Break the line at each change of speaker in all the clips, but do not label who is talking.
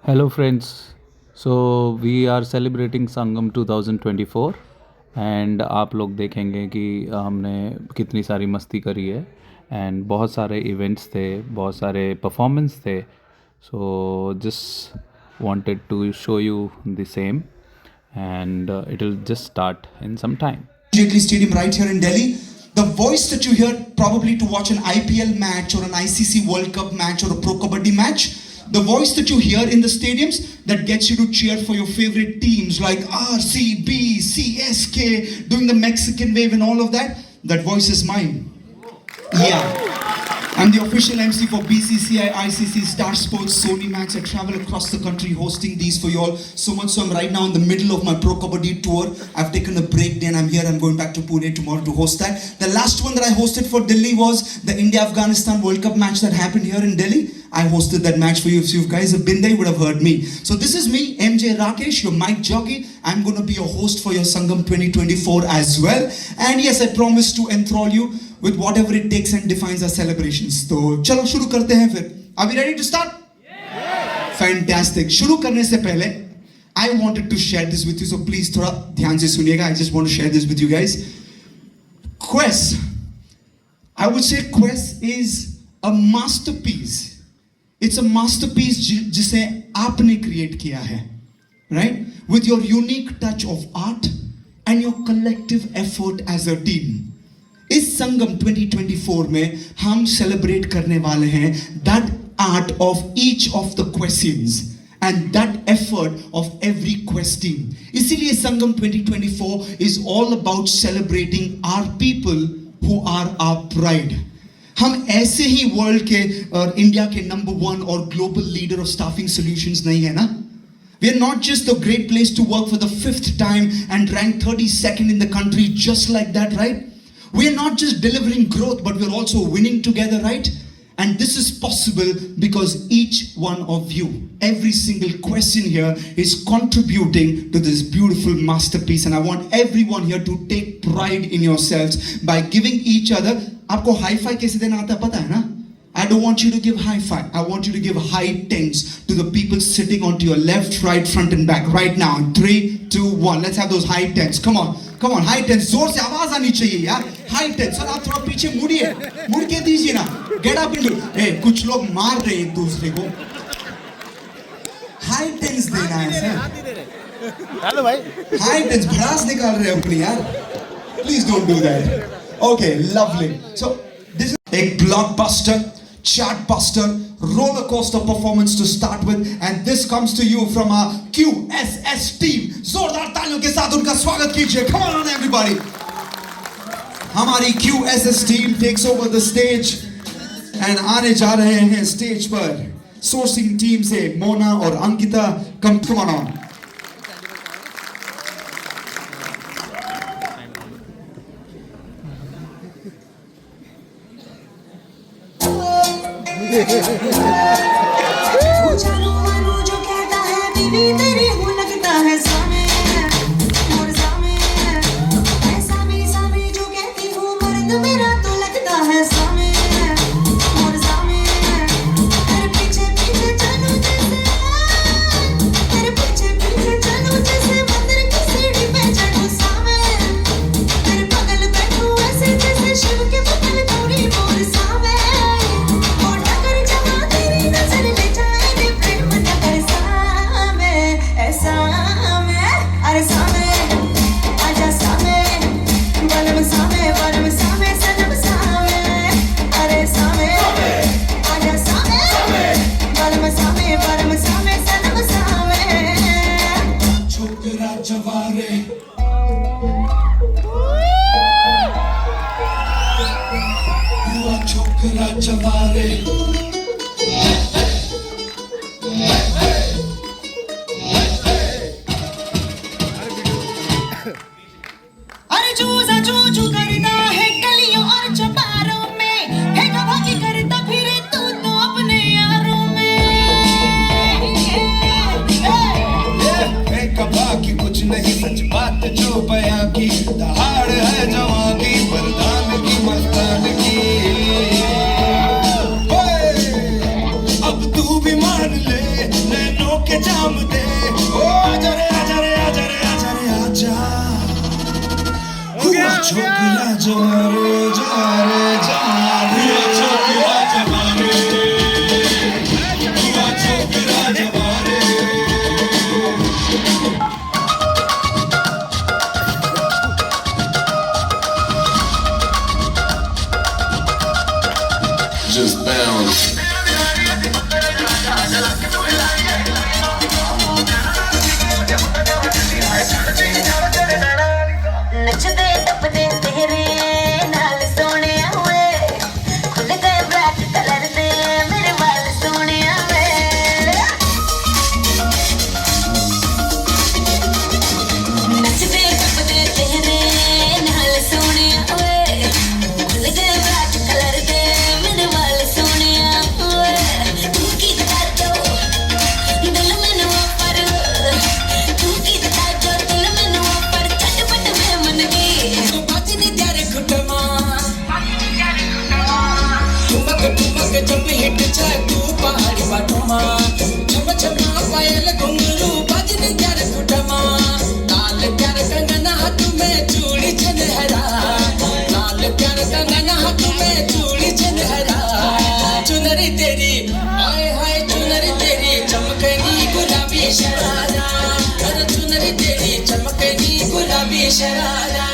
Hello friends. So we are celebrating Sangam 2024 and आप लोग देखेंगे कि हमने कितनी सारी मस्ती करी है एंड बहुत सारे इवेंट्स थे, बहुत सारे परफॉर्मेंस थे. So just wanted to show you the same and it will just start in some time.
Jaitley Stadium right here in Delhi. The voice that you hear probably to watch an IPL match or an ICC World Cup match or a Pro Kabaddi match, the voice that you hear in the stadiums that gets you to cheer for your favorite teams like RCB, CSK, doing the Mexican wave and all of that, that voice is mine. Yeah. I'm the official MC for BCCI, ICC, Star Sports, Sony Max. I travel across the country hosting these for you all. So much so I'm right now in the middle of my Pro Kabaddi tour. I've taken a break, then I'm here. I'm going back to Pune tomorrow to host that. The last one that I hosted for Delhi was the India-Afghanistan World Cup match that happened here in Delhi. I hosted that match for you. If you guys have been there, you would have heard me. So this is me, MJ Rakesh, your mic jockey. I'm going to be your host for your Sangam 2024 as well. And yes, I promise to enthrall you with whatever it takes and defines our celebrations. तो चलो शुरू करते हैं फिर. Are we ready to start? Yes. Fantastic. शुरू करने से पहले I wanted to share this with you, so please थोड़ा ध्यान से सुनिएगा. I just want to share this with you guys. Quest. I would say Quest is a masterpiece. It's a masterpiece जिसे आपने create किया है, right? With your unique touch of art and your collective effort as a team. इस संगम 2024 में हम celebrate करने वाले हैं that art of each of the questions and that effort of every quest team. इसीलिए संगम 2024 is all about celebrating our people who are our pride. हम ऐसे ही world के और इंडिया के नंबर 1 और global leader of staffing solutions नहीं है ना. We are not just the great place to work for the 5th time and rank 32nd in the country just like that, right? We are not just delivering growth, but we are also winning together, right? And this is possible because each one of you, every single question here is contributing to this beautiful masterpiece. And I want everyone here to take pride in yourselves by giving each other. आपको hi fi कैसे देना आता है पता है ना? I don't want you to give high five. I want you to give high tens to the people sitting onto your left, right, front and back right now. 3, 2, 1. Let's have those high tens. Come on. Come on. High tens. जोर से आवाज आनी चाहिए यार. High tens. Sir आप थोड़ा पीछे मुड़िए. मुड़ के दीजिए ना. Get up into. Hey, कुछ लोग मार रहे हैं एक दूसरे को. High tens देना है सर.
हेलो भाई.
High tens भड़ास निकाल रहे हैं अपनी यार. Please don't do that. Okay, lovely. So this is a blockbuster, chartbuster, roller coaster performance to start with, and this comes to you from our QSS team. जोरदार तालियों के साथ उनका स्वागत कीजिए. Come on everybody. हमारी QSS team takes over the stage and आने जा रहे हैं स्टेज पर सोर्सिंग टीम से मोना और अंकिता. Come on.
जानू मानू जो कहता है बीवी तेरी हूँ लगता है सामे और सामे सामे जो कहती हूँ मर्द मेरा तो लगता है सामे और सामे तेरे पीछे पीछे चलूं जैसे तेरे पीछे पीछे चलूं जैसे मंदिर की सीढ़ी पे चढ़ूं सामे तेरे बगल बैठूं ऐसे जैसे शिव के बगल गौरी मोर सामे अरे चूजा चू करता है गलियों और चौबारों में है गवा की करता फिरे तू तो अपने यारों में
है कबा की कुछ नहीं सच बात जो बयां की दहाड़ है जवां की मर्दान की मस्तान की. छोकरा जवारे जवारे जवारे छोकरा जवारे छोकरा जवारे just bounce
नचदे टपदे तेरे नाल सोहणिया वे खुल गए ब्लैक कलर दे मेरे वाल सोहणिया वे नचदे टपदे तेरे नाल सोहणिया वे खुल गए ब्लैक कलर दे मेरे वाल सोहणिया वे तू की कर दो दिल मैनू पर तू की कर दो दिल मैनू पर चटपट में मन गई
बाजनी त्यारे खुटमा ठुमक ठुमक जब हिट जाए तू पहाड़ी बाटमा छम छमा पायल घुंघरू बाजनी त्यारे खुटमा लाल प्यार कंगना हाथ में चूड़ी छनहरा लाल प्यार कंगना हाथ में चूड़ी छनहरा चुनरी तेरी हाय हाय चुनरी तेरी चमकनी गुलाबी शरारा अरे चुनरी तेरी चमकनी गुलाबी शरारा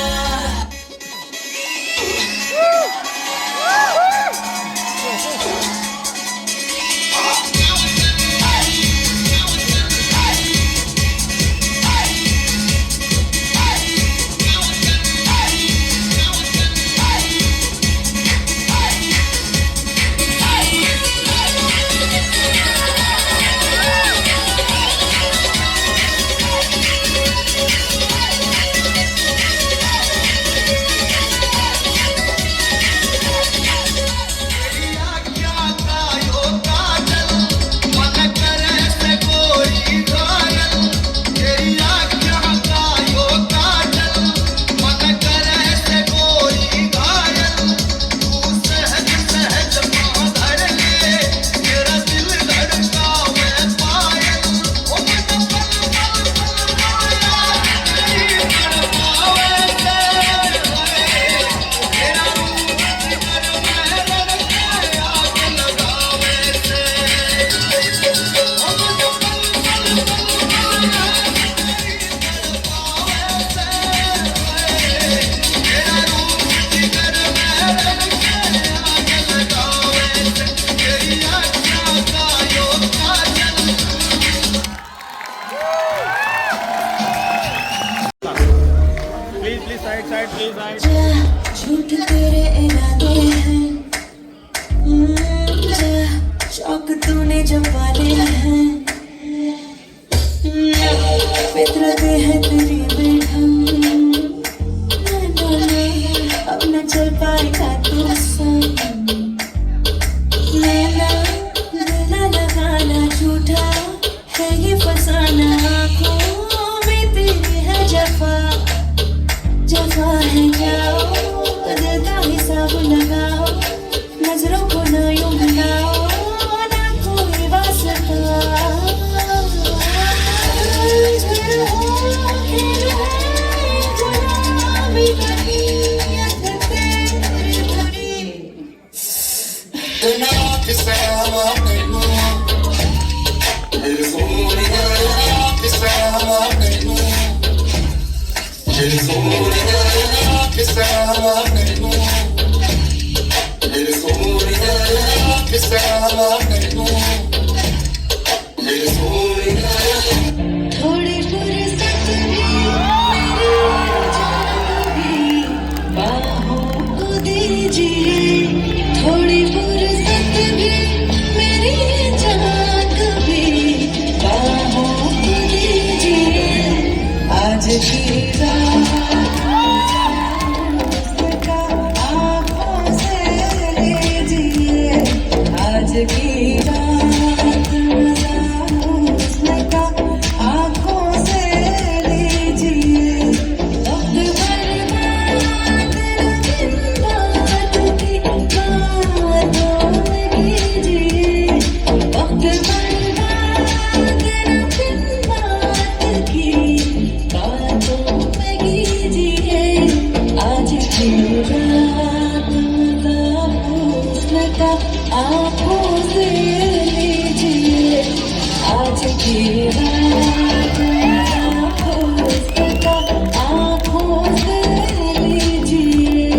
झूठ तेरे इरादे हैं शौक तूने जब पाले हैं फितरत है तेरी बेढंग अब न चल पाएगा तू संग नैना गला लगाना झूठा है ये फसाना आँखों में तेरी है जफा जफा है जाओ दिल का हिसाब लगाओ नजरों को ना यूं मिलाओ ना कोई वास्ता गुलाबी बनियत तेरी भरी थोड़ी फुर्सत भी बाहों को दीजिए थोड़ी फुर्सत भी मेरी जान कभी बाहों को दीजिए आज की रात आँखों से लीजिए आज की रात मजा हुस्न का आँखों से लीजिए वक्त बर्बाद बिन बात की बातों में कीजिए वक्त बर्बाद बिन बात की बातों में कीजिए आज आँखों से लीजिए आज की रात, आँखों से लीजिए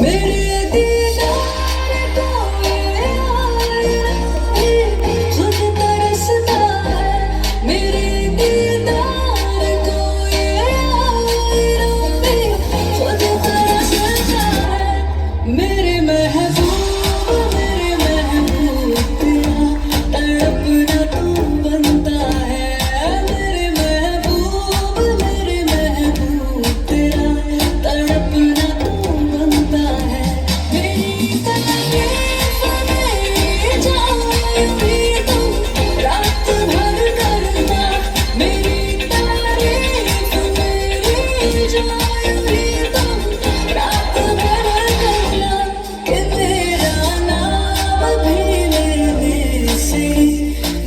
मेरे दीदार को ये खुद तरसता है, मेरे दीदार को ये खुद तरसता है, मेरे महबूब तेरा तड़पना तू बनता है, मेरे महबूब तेरा तड़पना तू बनता है, मेरी तकलीफ मेरी जान भी तुम रात भर करना, मेरी तारीफ मेरी जान भी तुम रात भर करना, कि तेरा नाम भी लेने से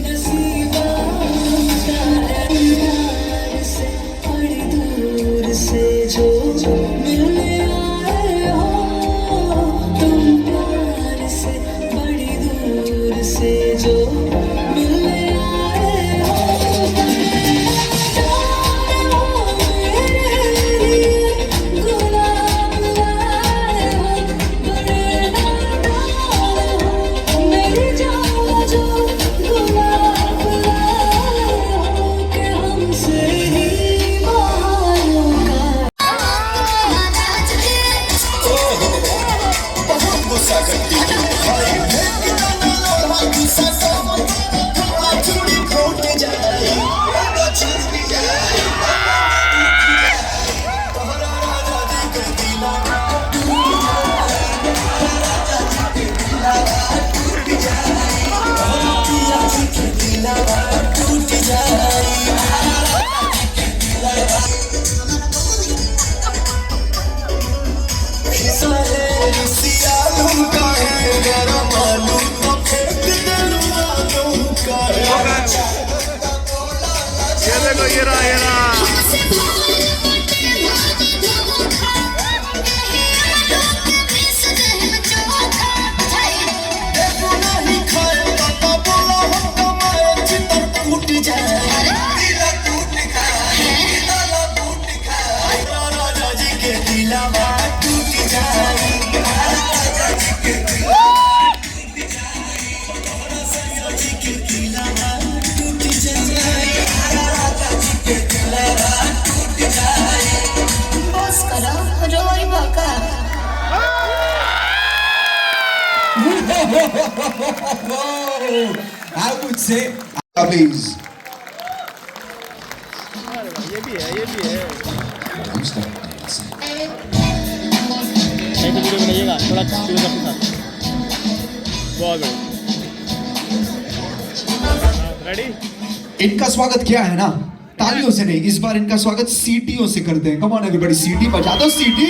नसीबा होता है, प्यार से बड़ी दूर से जो मिलने आए हो तुम, प्यार से बड़ी दूर से जो मिलने आए हो, हो मेरे लिए गुलाब लाए हो, बड़े नादान हो मेरी जान जो गुलाब लाए हो, कि हमसे ही बहारों का
बहुत गुस्सा करती है भाई फेंक दो ना लोहा गुस्सा सब थोड़ा चूड़ी फूट जाए तो छूट जाए तोहरा राजा जी के दिला टूट जाए सियालू का है गरम आलू तो फेंक देलू आलू का है
ये देखो ये रहा
देखो नहीं खाएगा तो बोला हम कमाए चितर टूट जाए दिल टूट खाए राजा जी के दिलावा टूट जाए
बस करो रोई बका
I would say, please.
ये भी है
Don't stop dancing.
एक वीडियो बनाइएगा थोड़ा क्लोज अप के साथ बहुत रेडी
इनका स्वागत किया है ना तालियों से नहीं, इस बार इनका स्वागत सीटियों से करते हैं। कम ऑन एवरीबॉडी, सीटी बजा दो, सीटी।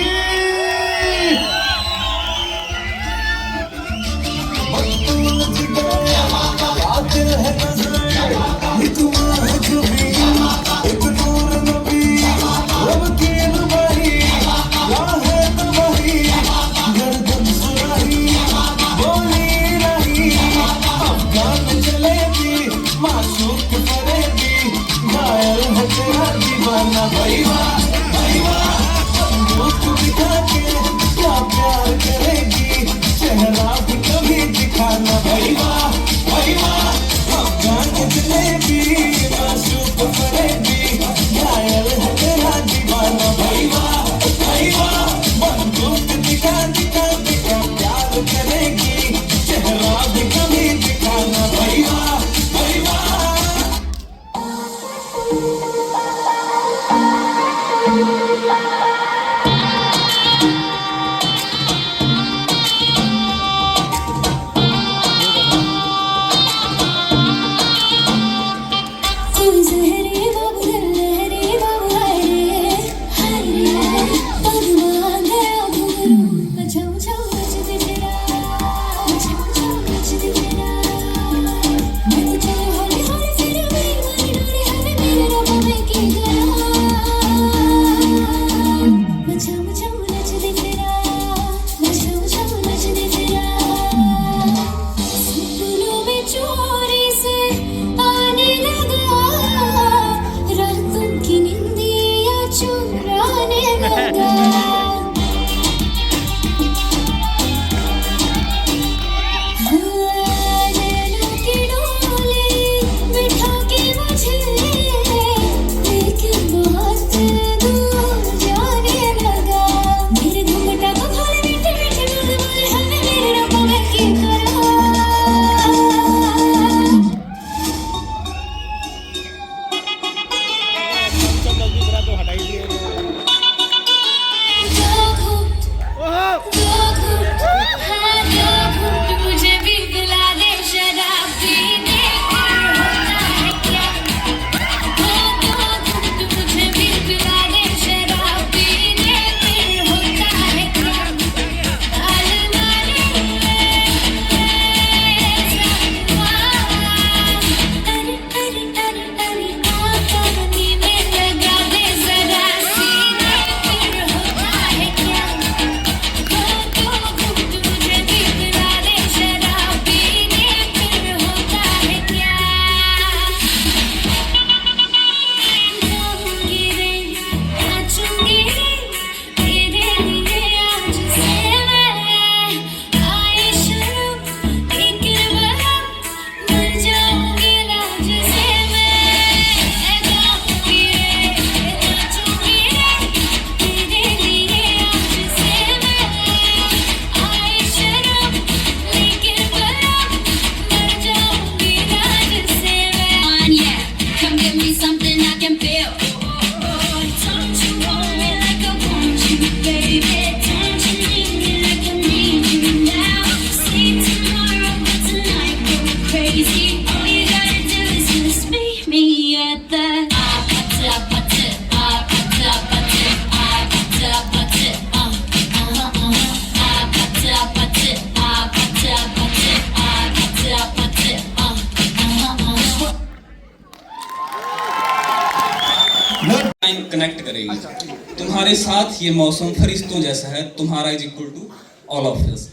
तुम्हारे साथ ये मौसम फरिश्तों जैसा है, तुम्हारा is equal to all of us.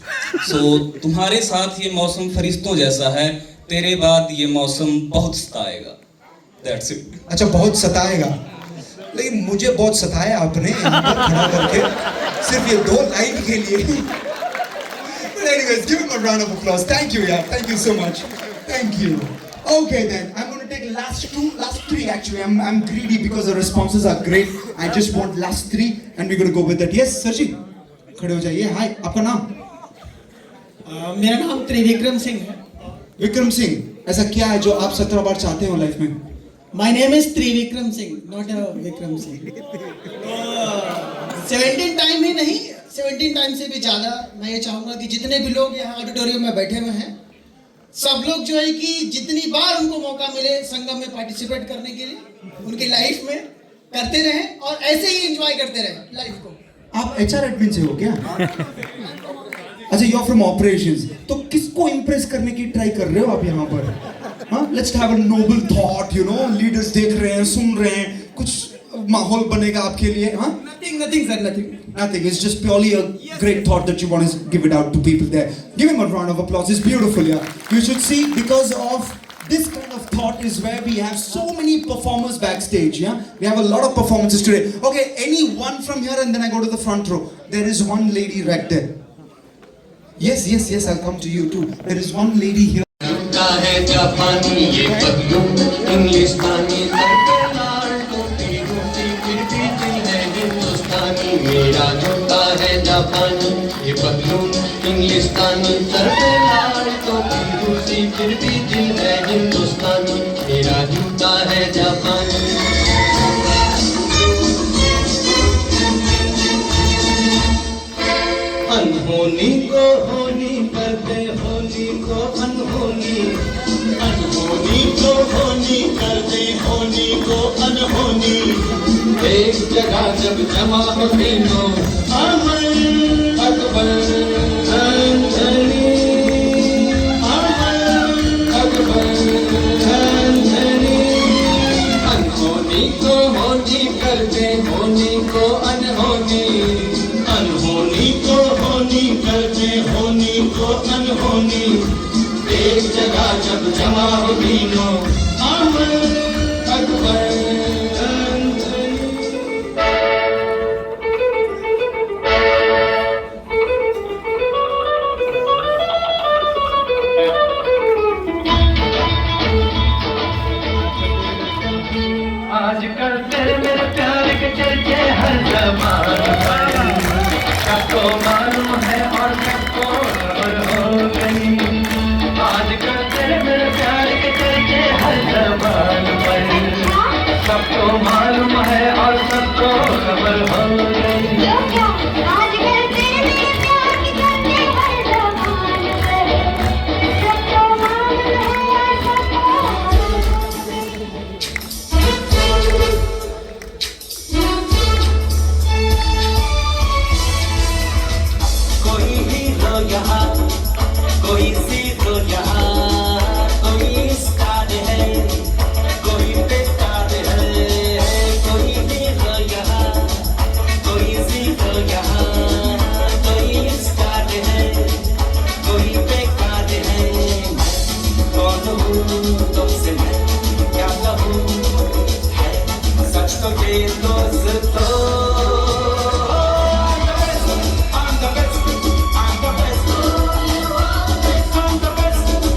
So तुम्हारे साथ ये मौसम फरिश्तों जैसा है, तेरे बाद ये मौसम बहुत सताएगा। That's it.
अच्छा, बहुत सताएगा, लेकिन मुझे बहुत सताया आपने यहाँ पर खड़ा करके सिर्फ ये 2 लाइन के लिए। But anyways, give him a round of applause. Thank you, yeah. Thank you so much. Thank you. Okay, then I'm going to take last three actually. I'm greedy because the responses are great. I just want last 3, and we're going to go with that. Yes, Sarji, खड़े हो जाइए. Hi, आपका नाम?
मेरा नाम त्रिविक्रम सिंह है।
विक्रम सिंह, ऐसा क्या है जो आप 17 बार चाहते हो लाइफ में?
My name is Trivikram Singh, not Vikram Singh. 17 time ही नहीं, 17 टाइम से भी ज़्यादा। मैं ये चाहूँगा कि जितने भी लोग यहाँ ऑडिटोरियम में बैठे हुए हैं, सब लोग जो है कि जितनी बार उनको मौका मिले संगम में पार्टिसिपेट करने के लिए, उनकी लाइफ में करते रहें और ऐसे ही एंजॉय करते रहें लाइफ को।
आप HR एडमिन से हो क्या? अच्छा, यू आर फ्रॉम ऑपरेशंस। तो किसको इंप्रेस करने की ट्राई कर रहे हो आप यहाँ पर? हाँ, let's have a noble thought, you know, leaders देख रहे हैं, सुन रहे हैं, कुछ माहौल बनेगा आपके लिए। हाँ,
nothing sir, nothing.
Nothing. It's just purely a great thought that you want to give it out to people there. Give him a round of applause. It's beautiful, yeah. You should see, because of this kind of thought is where we have so many performers backstage, yeah. We have a lot of performances today. Okay, any one from here, and then I go to the front row. There is one lady right there. Yes, I'll come to you too. There is one lady here.
जूता है जापानी ये पतलून इंग्लिस्तानी लाल टोपी रूसी फिर भी दिल है हिंदुस्तानी। मेरा जूता है जापानी ये पतलून इंग्लिस्तानी सर पे लाल टोपी रूसी फिर भी दिल है हिंदुस्तानी। मेरा जूता है जापानी। अनहोनी को होनी करते होनी को अनहोनी, अनहोनी को होनी करते होनी को अनहोनी। एक जगह जब जमा हो तीनों अमर अकबर धनी, अमर अकबर धनी। अनहोनी को होनी करते होनी को अनहोनी, अनहोनी को होनी करते होनी को अनहोनी। एक जगह जब जमा हो तीनों अमर अकबर धनी। आजकल तेरे मेरे प्यार के चर्चे हर जमाने पर, सबको मालूम है और सबको खबर हो गई। आजकल तेरे मेरे प्यार के चर्चे हर जमाने पर, सबको मालूम है और सबको खबर हो गई। कोई सीधो यहाँ, कोई स्टार है, कोई बेकार है। कोई हीरो यहाँ, कोई सीधो यहाँ, कोई स्टार है, कोई बेकार है। कौन हूँ तुमसे मैं क्या कहूँ, सच तो ये दोस्तों। I'm the best.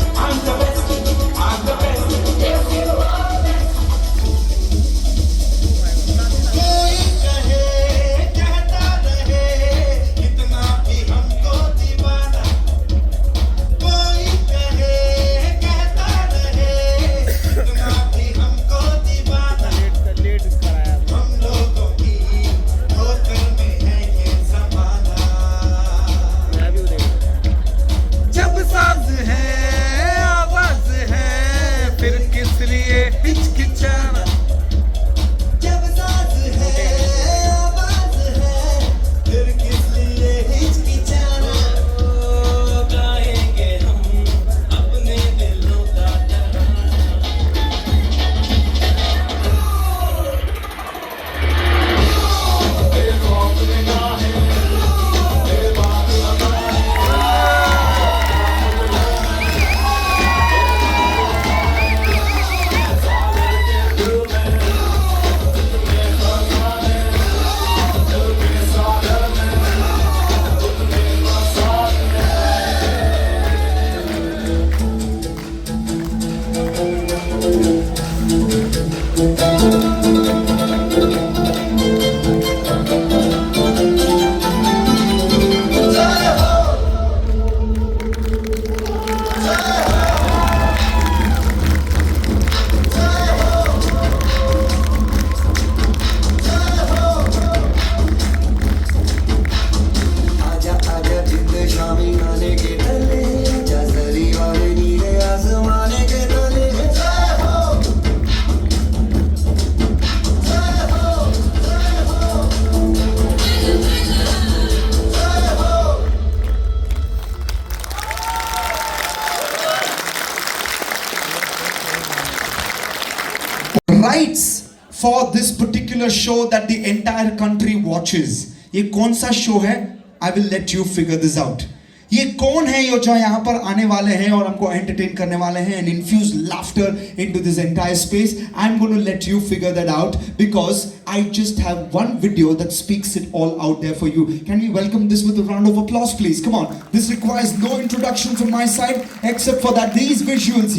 for this particular show that the entire country watches. ये कौन सा शो है? I will let you figure this out. ये कौन है ये जो यहाँ पर आने वाले हैं और हमको entertain करने वाले हैं and infuse laughter into this entire space? I'm going to let you figure that out because I just have one video that speaks it all out there for you. Can we welcome this with a round of applause, please? Come on. This requires no introduction from my side except for that these visuals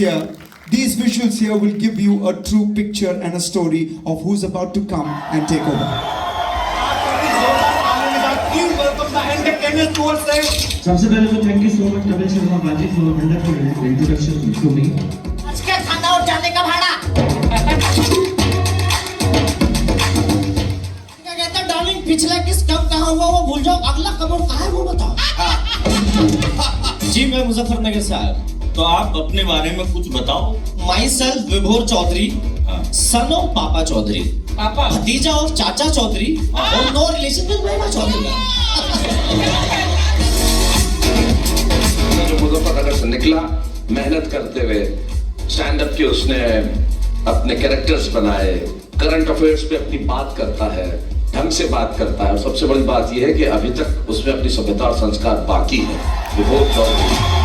here will give you a true picture and a story of who's about to come and take over.
सबसे पहले तो thank you so much Kapil Sharma बाजी for wonderful introduction to me.
आज क्या खाना और जाने का भाड़ा? क्या कहता है डार्लिंग, पिछला किस कब कहाँ हुआ वो भूल जाओ, अगला कब और कहाँ है वो बताओ।
जी मैं मुजफ्फरनगर से आया हूँ, तो आप अपने बारे में कुछ बताओ।
माई सेल्फ विभोर चौधरी, सन ऑफ पापा चौधरी,
पापा
भतीजा ऑफ चाचा चौधरी और नो रिलेशन विद महिमा चौधरी।
जो मुजफ्फरनगर से निकला मेहनत करते हुए, स्टैंड अप के उसने अपने कैरेक्टर्स बनाए, करंट अफेयर्स पे अपनी बात करता है, ढंग से बात करता है और सबसे बड़ी बात यह है कि अभी तक उसमें अपनी सभ्यता और संस्कार बाकी है। Vibhor Chaudhary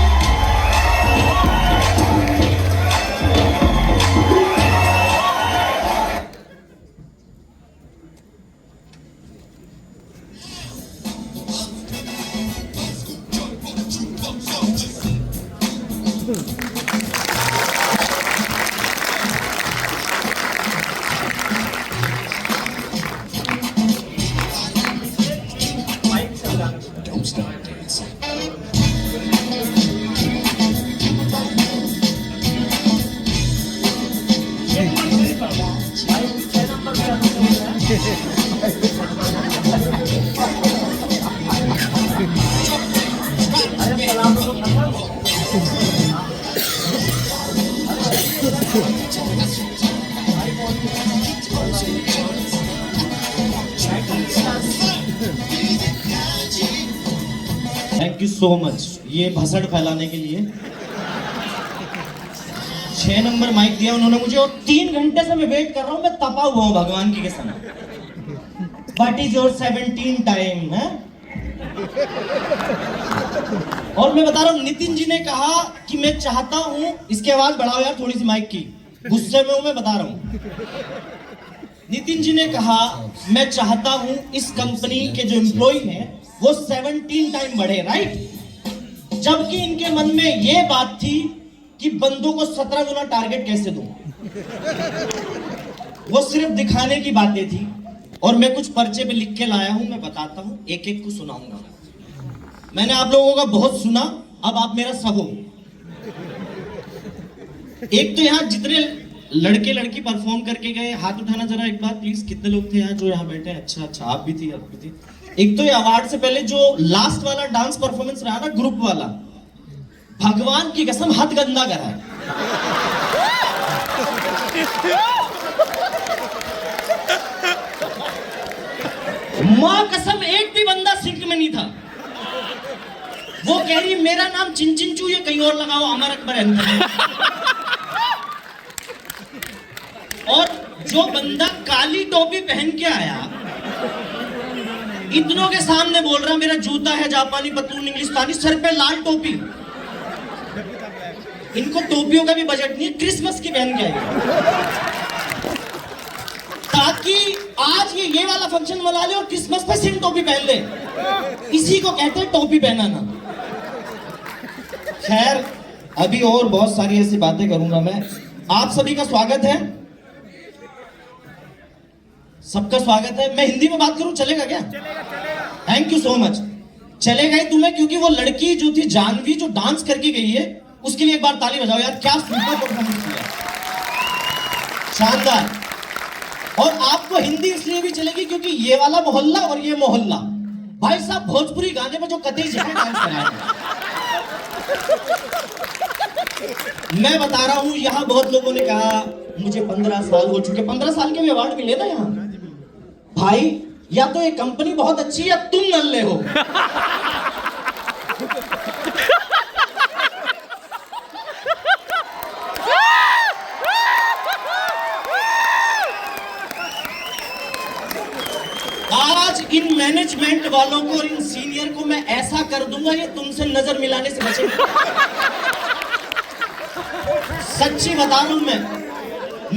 thank you so much ये भसड़ फैलाने के लिए। 6 नंबर माइक दिया उन्होंने मुझे और 3 घंटे से मैं वेट कर रहा हूँ, मैं तपा हुआ हूँ भगवान की कसम। What is your 17 टाइम है? और मैं बता रहा हूँ, नितिन जी ने कहा कि मैं चाहता हूँ, इसकी आवाज बढ़ाओ यार थोड़ी सी माइक की, गुस्से में हूँ मैं बता रहा हूँ। नितिन जी ने कहा मैं चाहता हूँ इस कंपनी के जो एम्प्लॉय हैं वो 17 टाइम बढ़े, राइट? जबकि इनके मन में ये बात थी कि बंदों को 17 गुना टारगेट कैसे दूं। वो सिर्फ दिखाने की बातें थी और मैं कुछ पर्चे पे लिख के लाया हूं, मैं बताता हूं, एक एक को सुनाऊंगा। मैंने आप लोगों का बहुत सुना, अब आप मेरा सहो। एक तो यहाँ जितने लड़के लड़की परफॉर्म करके गए, हाथ उठाना जरा एक बार प्लीज, कितने लोग थे यहाँ जो यहाँ बैठे हैं? अच्छा आप भी थी, आप भी थी। एक तो ये अवार्ड से पहले जो लास्ट वाला डांस परफॉर्मेंस रहा ना ग्रुप वाला, भगवान की कसम हाथ गंदा करा है। मां कसम एक भी बंदा सिंक में नहीं था। वो कह रही मेरा नाम चिंचिंचू, ये कहीं और लगाओ, अमर अकबर है। और जो बंदा काली टोपी पहन के आया, इतनों के सामने बोल रहा मेरा जूता है जापानी पतलून इंग्लिस्तानी, सर पे लाल टोपी। इनको टोपियों का भी बजट नहीं है, क्रिसमस की पहन के आएगा ताकि आज ये वाला फंक्शन मना ले और क्रिसमस पे सिंह टोपी पहन ले। इसी को कहते हैं टोपी पहनाना। खैर अभी और बहुत सारी ऐसी बातें करूंगा मैं। आप सभी का स्वागत है, सबका स्वागत है। मैं हिंदी में बात करूं चलेगा क्या? Thank you so much. चलेगा ही तुम्हें, क्योंकि वो लड़की जो थी जानवी जो डांस करके गई है, उसके लिए एक बार ताली बजाओ यार, क्या सुपर परफॉर्मेंस किया, शानदार। और आपको हिंदी इसलिए भी चलेगी क्योंकि ये वाला मोहल्ला और ये मोहल्ला, भाई साहब भोजपुरी गाने में जो कतई जगह डांस कराया। मैं बता रहा हूं, यहां बहुत लोगों ने कहा मुझे 15 साल हो चुके। 15 साल के भी अवार्ड मिले ना यहाँ भाई, या तो ये कंपनी बहुत अच्छी है या तुम नल्ले हो। मैनेजमेंट वालों को और इन सीनियर को मैं ऐसा कर दूंगा ये तुमसे नजर मिलाने से बचेंगे। सच्ची बता रहा हूं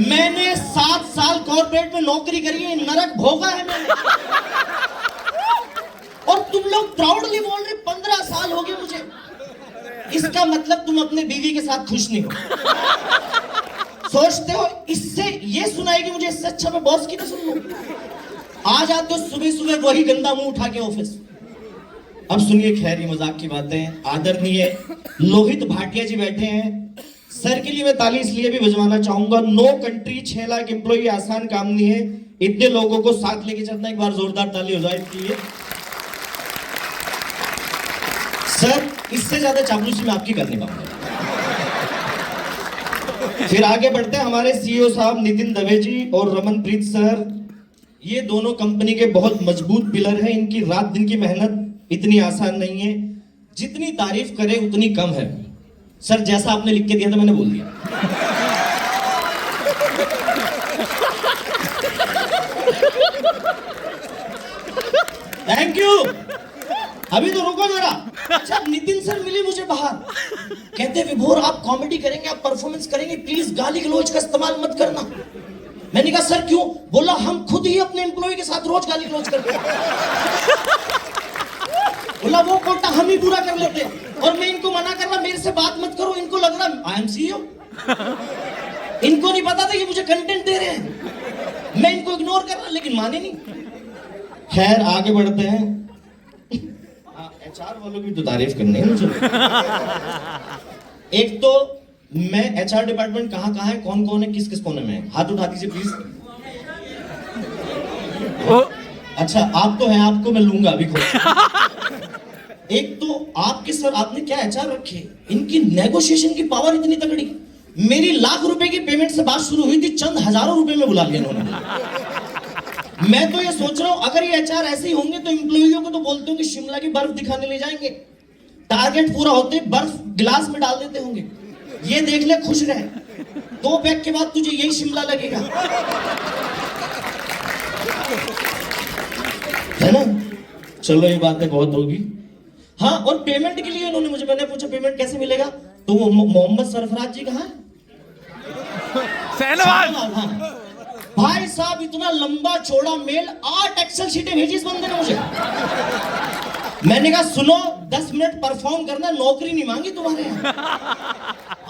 मैंने 7 साल कॉर्पोरेट में नौकरी करी है, नरक भोगा है मैंने। और तुम लोग प्राउडली बोल रहे 15 साल हो गए मुझे। इसका मतलब तुम अपने बीवी के साथ खुश नहीं हो। सोचते हो इससे ये सुनाएगी मुझे, इससे अच्छा मैं बॉस की ना सुन लूं। आ जाते हो सुबह सुबह वही गंदा मुंह उठा के ऑफिस। अब सुनिए, खैर ये मजाक की बातें। आदरणीय लोहित भाटिया जी बैठे हैं, सर के लिए मैं ताली इसलिए भी बजवाना चाहूंगा। 9 कंट्री 6 लाख एम्प्लॉय आसान काम नहीं है। इतने लोगों को साथ लेके चलना, एक बार जोरदार ताली हो जाए इसके लिए। सर इससे ज्यादा चापलूसी मैं आपकी कर नहीं पाऊंगा। फिर आगे बढ़ते हैं, हमारे सीईओ साहब नितिन दवे जी और रमनप्रीत सर, ये दोनों कंपनी के बहुत मजबूत पिलर हैं। इनकी रात दिन की मेहनत इतनी आसान नहीं है, जितनी तारीफ करे उतनी कम है। सर जैसा आपने लिख के दिया था मैंने बोल दिया। Thank you. अभी तो रुको जरा। अच्छा, नितिन सर मिले मुझे बाहर, कहते विभोर आप कॉमेडी करेंगे, आप परफॉर्मेंस करेंगे, प्लीज गाली गलौज का इस्तेमाल मत करना। मैंने कहा सर क्यों? बोला हम खुद ही अपने एम्प्लॉय के साथ रोज गाली गलौज करते हैं। बोला वो कोटा हम ही पूरा कर लेते हैं। और मैं इनको मना कर रहा, मेरे से बात मत करो। इनको लग रहा आई एम सीईओ। इनको नहीं पता था कि मुझे कंटेंट दे रहे हैं। मैं इनको इग्नोर कर रहा, लेकिन माने नहीं। खैर आगे बढ़ते हैं। एचआर वालों की तो तारीफ करनी है मुझे। एक तो मैं एचआर डिपार्टमेंट कहाँ है, कौन कौन है, किस किस कोने में है, हाथ उठा दीजिए प्लीज। अच्छा आप तो हैं, आपको मैं लूंगा अभी खुद। एक तो आपके सर, आपने क्या एचआर रखे, इनकी नेगोशिएशन की पावर इतनी तगड़ी। मेरी लाख रुपए की पेमेंट से बात शुरू हुई थी, चंद हजारों रुपए में बुला लिया इन्होंने। मैं तो ये सोच रहा हूं अगर ये एचआर ऐसे ही होंगे तो एम्प्लॉइयों को तो बोलते हो कि शिमला की बर्फ दिखाने ले जाएंगे, टारगेट पूरा होते बर्फ गिलास में डाल देते होंगे। ये देख ले खुश रहे, 2 पैक के बाद तुझे यही शिमला लगेगा, है ना। चलो ये बातें बहुत होगी। हाँ, और पेमेंट के लिए उन्होंने मुझे, मैंने पूछा पेमेंट कैसे मिलेगा, तो वो मोहम्मद सरफराज जी कहाँ है? हाँ। भाई साहब इतना लंबा चौड़ा मेल, 8 एक्सेल शीटें भेजी इस बंदे ने मुझे। मैंने कहा सुनो 10 मिनट परफॉर्म करना, नौकरी नहीं मांगी तुम्हारे यहाँ।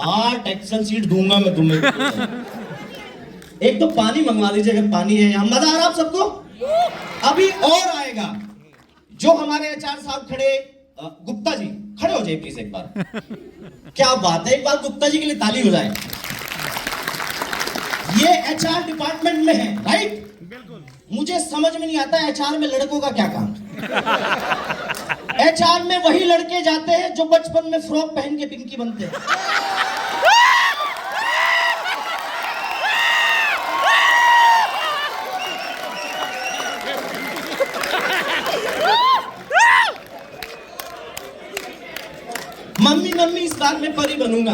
8 एक्सेल शीट दूंगा मैं तुम्हें। एक तो पानी मंगवा दीजिए अगर पानी है यहाँ। मजा आ रहा आप सबको? अभी और आएगा। जो हमारे एचआर साहब खड़े, गुप्ता जी खड़े हो जाए प्लीज एक बार। क्या बात है, एक बार गुप्ता जी के लिए ताली हो जाए। ये एचआर डिपार्टमेंट में है, राइट? बिल्कुल। मुझे समझ में नहीं आता एचआर में लड़कों का क्या काम। एचआर में वही लड़के जाते हैं जो बचपन में फ्रॉक पहन के पिंकी बनते हैं। मम्मी मम्मी इस बार मैं परी बनूंगा।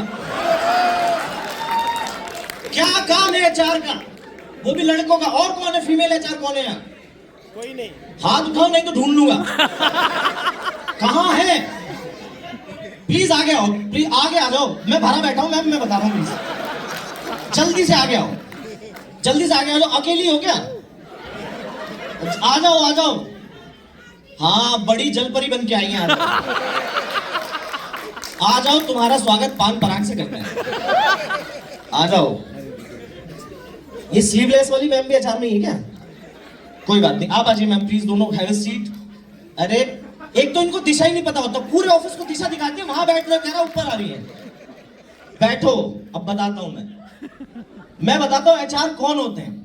क्या काम है एचआर का, वो भी लड़कों का। और कौन है फीमेल एचआर, कौन है यहाँ? कोई नहीं। हाथ उठाओ नहीं तो ढूंढ लूंगा। कहाँ है? प्लीज आगे आओ, प्लीज आगे आ जाओ। मैं भरा बैठा हूं मैम, मैं बता रहा हूँ, प्लीज जल्दी से आगे आओ, जल्दी से आगे आ जाओ। अकेली हो क्या? आ जाओ आ जाओ। हाँ बड़ी जलपरी बन के आई हैं। आ जाओ, तुम्हारा स्वागत पान पराग से करते हैं। आ जाओ। ये स्लीवलेस वाली मैम भी एचआर में ही है क्या? कोई बात नहीं, आप आ जाइए मैम प्लीज, दोनों हैव अ सीट। अरे एक तो इनको दिशा ही नहीं पता होता, पूरे ऑफिस को दिशा दिखाते हैं, वहां बैठ लो, कह रहा ऊपर आ रही है। बैठो, अब बताता हूं मैं बताता हूं एचआर कौन होते हैं।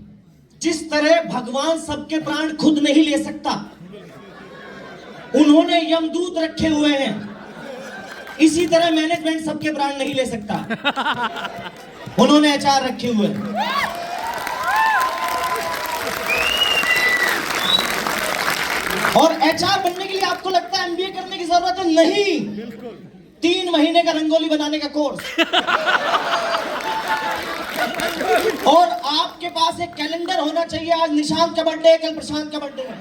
जिस तरह भगवान सबके प्राण खुद नहीं ले सकता, उन्होंने यमदूत रखे हुए हैं, इसी तरह मैनेजमेंट सबके प्राण नहीं ले सकता, उन्होंने एचआर रखे हुए हैं। और एचआर बनने के लिए आपको लगता है एमबीए करने की जरूरत है? नहीं, 3 महीने का रंगोली बनाने का कोर्स। और आपके पास एक कैलेंडर होना चाहिए। आज निशांत का बर्थडे है, कल प्रशांत का बर्थडे है।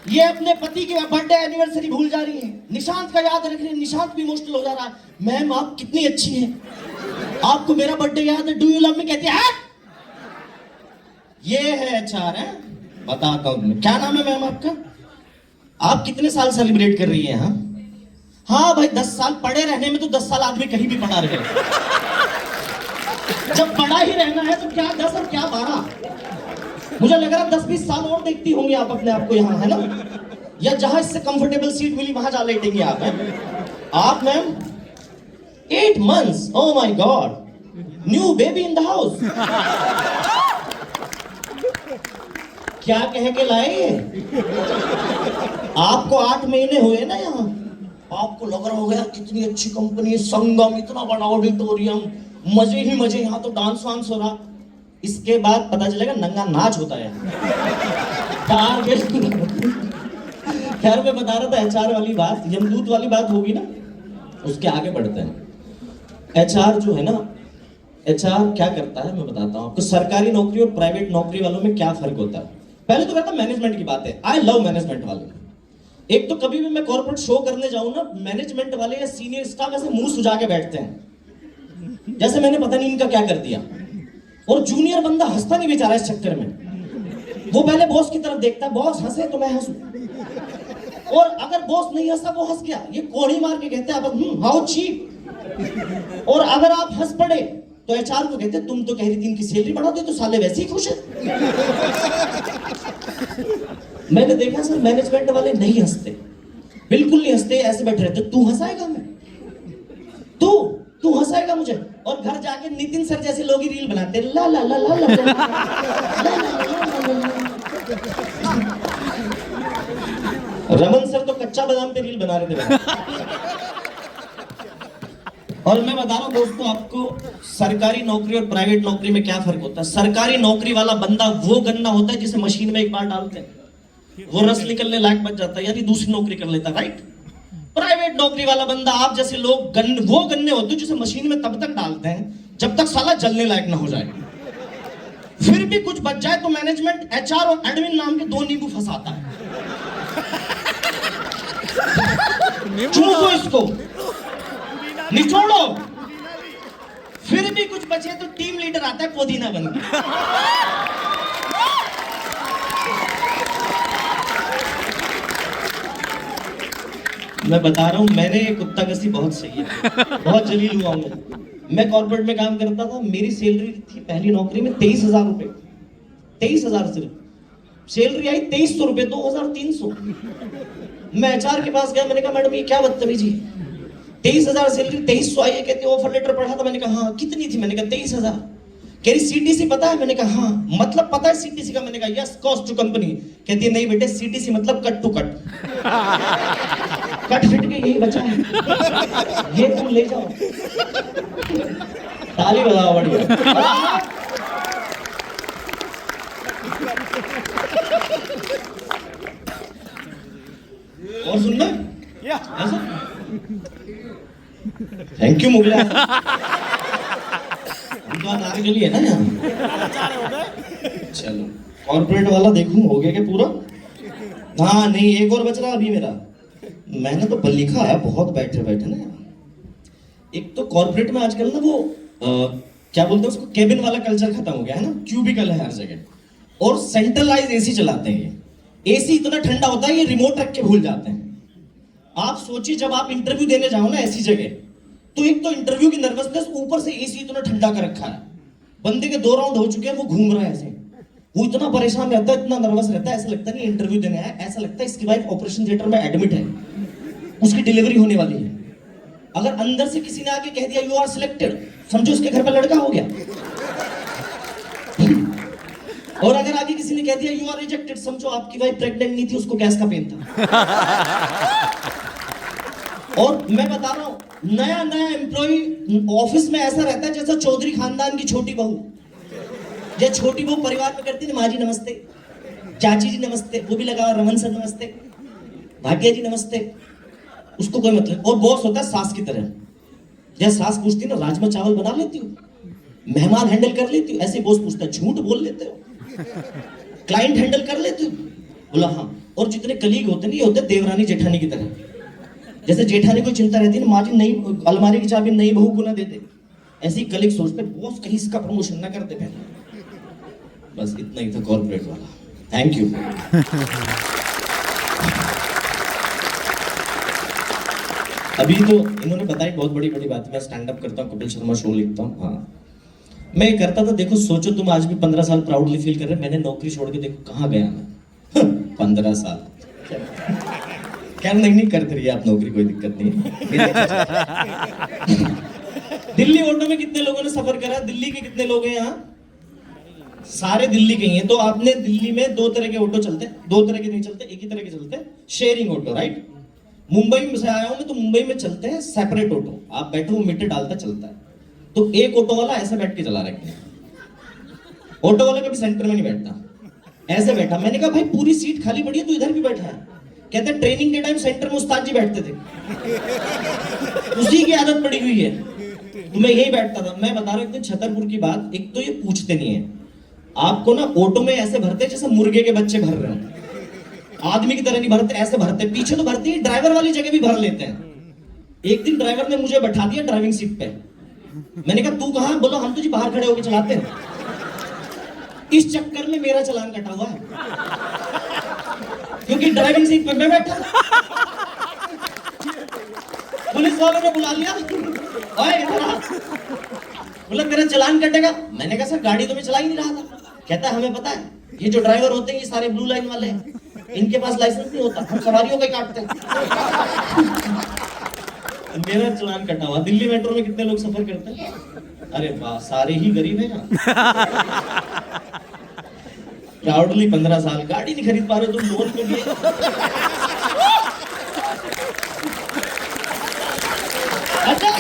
ये अपने पति की बर्थडे एनिवर्सरी भूल जा रही है, निशांत का याद रख रही है, निशांत भी इमोशनल हो जा रहा है। मैम आप कितनी अच्छी हैं, आपको मेरा बर्थडे याद है, डू यू लव मी कहती है। ये है HR है, बताता हूँ। क्या नाम है मैम आपका? आप कितने साल सेलिब्रेट कर रही हैं? हाँ भाई 10 साल। पढ़े रहने में तो 10 साल आदमी कहीं भी पढ़ा रहे। जब पढ़ा ही रहना है तो क्या 10 और क्या 12? मुझे लग रहा है 10-20 साल और देखती होंगी आप अपने आप को यहाँ, है ना? या जहां इससे कंफर्टेबल सीट मिली वहां जा लेटेंगे आप, हैं? आप ma'am 8 months, oh my god, new baby in the house. क्या कह के लाए ये? आपको 8 महीने हुए ना यहाँ, आपको लग रहा होगा कितनी अच्छी कंपनी, संगम, इतना बड़ा ऑडिटोरियम, मजे ही मजे, यहाँ तो डांस वांस हो रहा। इसके बाद पता चलेगा नंगा नाच होता है। खैर मैं बता रहा था HR वाली बात, यमदूत वाली बात होगी ना, उसके आगे बढ़ते हैं। HR जो है ना, HR क्या करता है मैं बताता हूँ आपको। सरकारी नौकरी और प्राइवेट नौकरी वालों में क्या फर्क होता है। पहले तो करता मैनेजमेंट की बात है। आई लव मैनेजमेंट वाले। एक तो कभी भी मैं कॉर्पोरेट शो करने जाऊं ना, मैनेजमेंट वाले या सीनियर स्टाफ ऐसे मुंह सुजा के बैठते हैं जैसे मैंने पता नहीं इनका क्या कर दिया, और जूनियर बंदा हंसता नहीं बेचारा इस चक्कर में। वो पहले बॉस की तरफ देखता है, बॉस हंसे तो मैं हंसूं, और अगर बॉस नहीं हंसा वो हंस गया, ये कोड़ी मार के कहते हैं हाउ चीप। और अगर आप हंस पड़े तो HR को कहते तुम तो कह रही थी इनकी सैलरी बढ़ा दे, तो साले वैसे ही खुश है। मैंने देखा सर मैनेजमेंट वाले नहीं हंसते, बिल्कुल नहीं हंसते, ऐसे बैठे रहते। तू हंसाएगा मैं, तू हंसाएगा मुझे। और घर जाके नितिन सर जैसे लोग ही रील बनाते ला ला ला ला ला ला। रमन सर तो कच्चा बादाम पे रील बना रहे थे। और मैं बता रहा हूँ दोस्तों आपको, सरकारी नौकरी और प्राइवेट नौकरी में क्या फर्क होता है। सरकारी नौकरी वाला बंदा वो गन्ना होता है जिसे मशीन में एक बार डालते हैं वो रस निकलने लायक बच जाता है, यानी दूसरी नौकरी कर लेता है, राइट। प्राइवेट नौकरी वाला बंदा, आप जैसे लोग वो गन्ने होते हैं जिसे मशीन में तब तक डालते हैं जब तक साला जलने लायक ना हो जाए। फिर भी कुछ बच जाए तो मैनेजमेंट HR और एडमिन नाम के 2 नींबू फंसाता है। चूसो इसको, निचोड़ो। फिर भी कुछ बचे तो टीम लीडर आता है पुदीना बन के। मैं बता रहा हूं, मैंने ये कुत्ता कसी बहुत सही है, बहुत जलील हुआ हूं मैं कॉर्पोरेट में काम करता था, मेरी सैलरी थी पहली नौकरी में 23,000 रुपए, 23,000 सिर्फ सैलरी आई। 2300 रुपए, 2,300। मैं HR के पास गया, मैंने कहा मैडम ये क्या बदतमीजी, 23,000 सैलरी, 2300 आई है। कहती ऑफर लेटर पढ़ा था। मैंने कहा हाँ। कितनी थी? मैंने कहा 23,000। कह रही CTC पता है? मैंने कहा हाँ। मतलब पता है CTC का? मैंने कहा यस, कॉस्ट टू कंपनी। कहती है नहीं बेटे, CTC मतलब cut to cut. Cut fit के यही बचा है, ये तुम ले जाओ। ताली बजाओ बढ़िया। और सुनना ऐसा, थैंक यू मुगला। नारियल है ना यहाँ। चलो कॉर्पोरेट वाला देखूं हो गया क्या पूरा? हाँ नहीं, एक और बच रहा अभी मेरा। मैंने तो लिखा है बहुत बैठे बैठे ना। एक तो कॉर्पोरेट में आजकल ना वो क्या बोलते हैं उसको, केबिन वाला कल्चर खत्म हो गया है ना, क्यूबिकल है हर जगह, और सेंट्रलाइज AC चलाते हैं। AC इतना ठंडा होता है ये रिमोट रख के भूल जाते हैं। आप सोचिए जब आप इंटरव्यू देने जाओ ना ऐसी जगह, तो एक तो इंटरव्यू की नर्वसनेस, ऊपर से AC इतना ठंडा कर रखा है। बंदे के 2 राउंड हो चुके हैं, वो घूम रहा है ऐसे, वो इतना परेशान रहता है, इतना नर्वस रहता है, ऐसा लगता नहीं इंटरव्यू देने आया, ऐसा लगता है इसकी वाइफ ऑपरेशन थिएटर में एडमिट है, उसकी डिलीवरी होने वाली है। अगर अंदर से किसी ने आके कह दिया यू आर सिलेक्टेड, समझो उसके घर पर लड़का हो गया। और अगर आगे किसी ने कह दिया यू आर रिजेक्टेड, समझो आपकी वाइफ प्रेग्नेंट नहीं थी, उसको गैस का पेन था। और मैं बता रहा हूं, नया एम्प्लॉय ऑफिस में ऐसा रहता है जैसा चौधरी खानदान की छोटी बहू। जो छोटी बहू परिवार में करती है, माँ जी नमस्ते, चाची जी नमस्ते, वो भी लगा रमन सर नमस्ते, भाग्य जी नमस्ते, उसको कोई मतलब। और बॉस होता है सास की तरह, जैसे सास पूछती है ना राजमा चावल बना लेती हो, मेहमान हैंडल कर लेती हो, ऐसे बॉस पूछता है झूठ बोल लेते हो, क्लाइंट हैंडल कर लेते हो, बोला हाँ। और जितने कलीग होते हैं ये होते हैं देवरानी जेठानी की तरह। जैसे जेठानी को चिंता रहती है ना, माजी नई अलमारी की चाबी नई बहू को ना दे दे, ऐसी कलीग सोचते बॉस कहीं इसका प्रमोशन ना कर दे पहले। बस इतना ही था कॉर्पोरेट वाला। Thank you. अभी तो इन्होंने बताई बहुत बड़ी बड़ी बात। मैं स्टैंड अप करता हूँ, कपिल शर्मा शो लिखता हूँ। हाँ मैं ये करता था। देखो सोचो तुम आज भी 15 साल प्राउडली फील कर रहे हैं। मैंने नौकरी छोड़ के देखो कहाँ गया मैं। 15 साल क्या नहीं करते रहिए आप नौकरी, कोई दिक्कत नहीं है। दिल्ली ऑटो में कितने लोगों ने सफर करा? दिल्ली के कितने लोग हैं यहाँ? सारे दिल्ली के ही हैं। तो आपने दिल्ली में दो तरह के ऑटो चलते हैं, दो तरह के नहीं चलते, एक ही तरह के चलते हैं, शेयरिंग ऑटो, राइट। मुंबई में से आया हूं मैं, तो मुंबई में चलते हैं सेपरेट ऑटो। आप बैठो वो मीटर डालता चलता है। तो एक ऑटो वाला ऐसे बैठ के चला रखते हैं। ऑटो वाला कभी सेंटर में नहीं बैठता, ऐसे बैठा। मैंने कहा भाई पूरी सीट खाली पड़ी है, तू इधर भी बैठा है? कहते हैं ट्रेनिंग के टाइम सेंटर में उस्ताद जी बैठते थे, उसी की आदत पड़ी हुई है। तो मैं यही बैठता था। मैं बता रहा हूं एक दिन छतरपुर की बात। एक तो ये पूछते नहीं है आपको ना, ऑटो में ऐसे भरते जैसे मुर्गे के बच्चे भर रहे हो। आदमी की तरह नहीं भरते, ऐसे भरते। पीछे तो भरते ही, ड्राइवर वाली जगह भी भर लेते हैं। एक दिन ड्राइवर ने मुझे बैठा दिया ड्राइविंग सीट पे। मैंने कहा तू कहां? बोलो हम तुझे बाहर खड़े होकर चलाते हैं। इस चक्कर में मेरा चालान कटा हुआ है, क्योंकि ड्राइविंग सीट पे मैं बैठा। पुलिस वालों ने बुला लिया, ओए इधर आ। बोला तेरा चालान कटेगा। मैंने कहा सर गाड़ी तो मैं चला ही नहीं रहा था। कहता है हमें पता है, ये जो ड्राइवर होते हैं ये सारे ब्लू लाइन वाले हैं, इनके पास लाइसेंस नहीं होता, हम सवारियों का काटते हैं। मेरा चालान कटा हुआ। दिल्ली मेट्रो में कितने लोग सफर करते हैं? अरे वाह, सारे ही गरीब हैं यहाँ। प्राउडली 15 साल गाड़ी नहीं खरीद पा रहे तुम, लोन पे लिए। अच्छा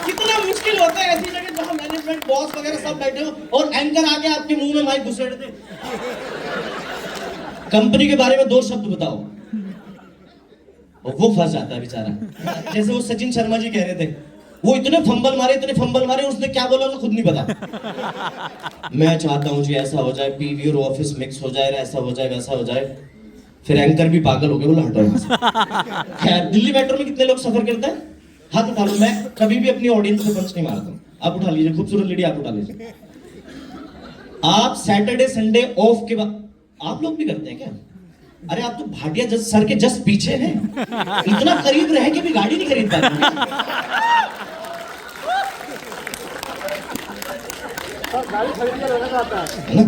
कितना मुश्किल होता है ऐसी जगह जहां मैनेजमेंट बॉस वगैरह सब बैठे हो और एंकर आके आपके मुंह में माइक घुसेड़ दे। कंपनी के बारे में 2 शब्द बताओ, और वो फंस जाता है बेचारा। जैसे वो सचिन शर्मा जी कह रहे थे, वो इतने फंबल मारे, उसने क्या बोला तो खुद नहीं पता। मैं चाहता हूँ जी ऐसा हो जाए, पीवी और ऑफिस मिक्स हो जाए, ऐसा हो जाए वैसा हो जाए। फिर एंकर भी पागल हो गए, बोला हटो यहाँ से। खैर दिल्ली मेट्रो में कितने लोग सफर करते हैं? हाथ उठा लो। मैं कभी भी अपनी ऑडियंस से पंच नहीं मारता हूँ। आप उठा लीजिए, खूबसूरत लेडी आप उठा लीजिए। आप सैटरडे संडे ऑफ के बाद आप लोग भी करते हैं क्या? अरे आप तो भाटिया जज सर के जस्ट पीछे हैं, इतना करीब रह के भी गाड़ी नहीं खरीद पाते। है ना?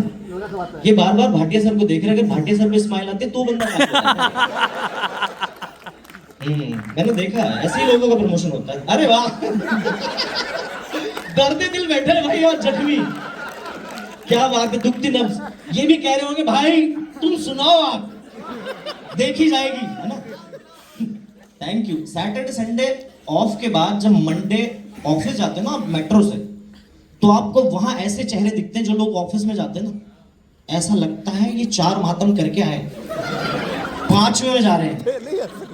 ये बार बार भाटिया सर को देख रहे हैं, अगर भाटिया सर पे स्माइल आती है तो बंदा मैंने देखा है, ऐसे ही लोगों का प्रमोशन होता है। अरे वाह, दर्दे दिल बैठे भाई और जख्मी, क्या बात है, दुखती नब्ज। ये भी कह रहे होंगे भाई तुम सुनाओ, आप देखी जाएगी, है ना? Thank you. Saturday Sunday off के बाद जब मंडे ऑफिस जाते हैं ना आप मेट्रो से, तो आपको वहां ऐसे चेहरे दिखते हैं जो लोग ऑफिस में जाते हैं ना, ऐसा लगता है ये 4 मातम करके आए, 5वें में जा रहे हैं,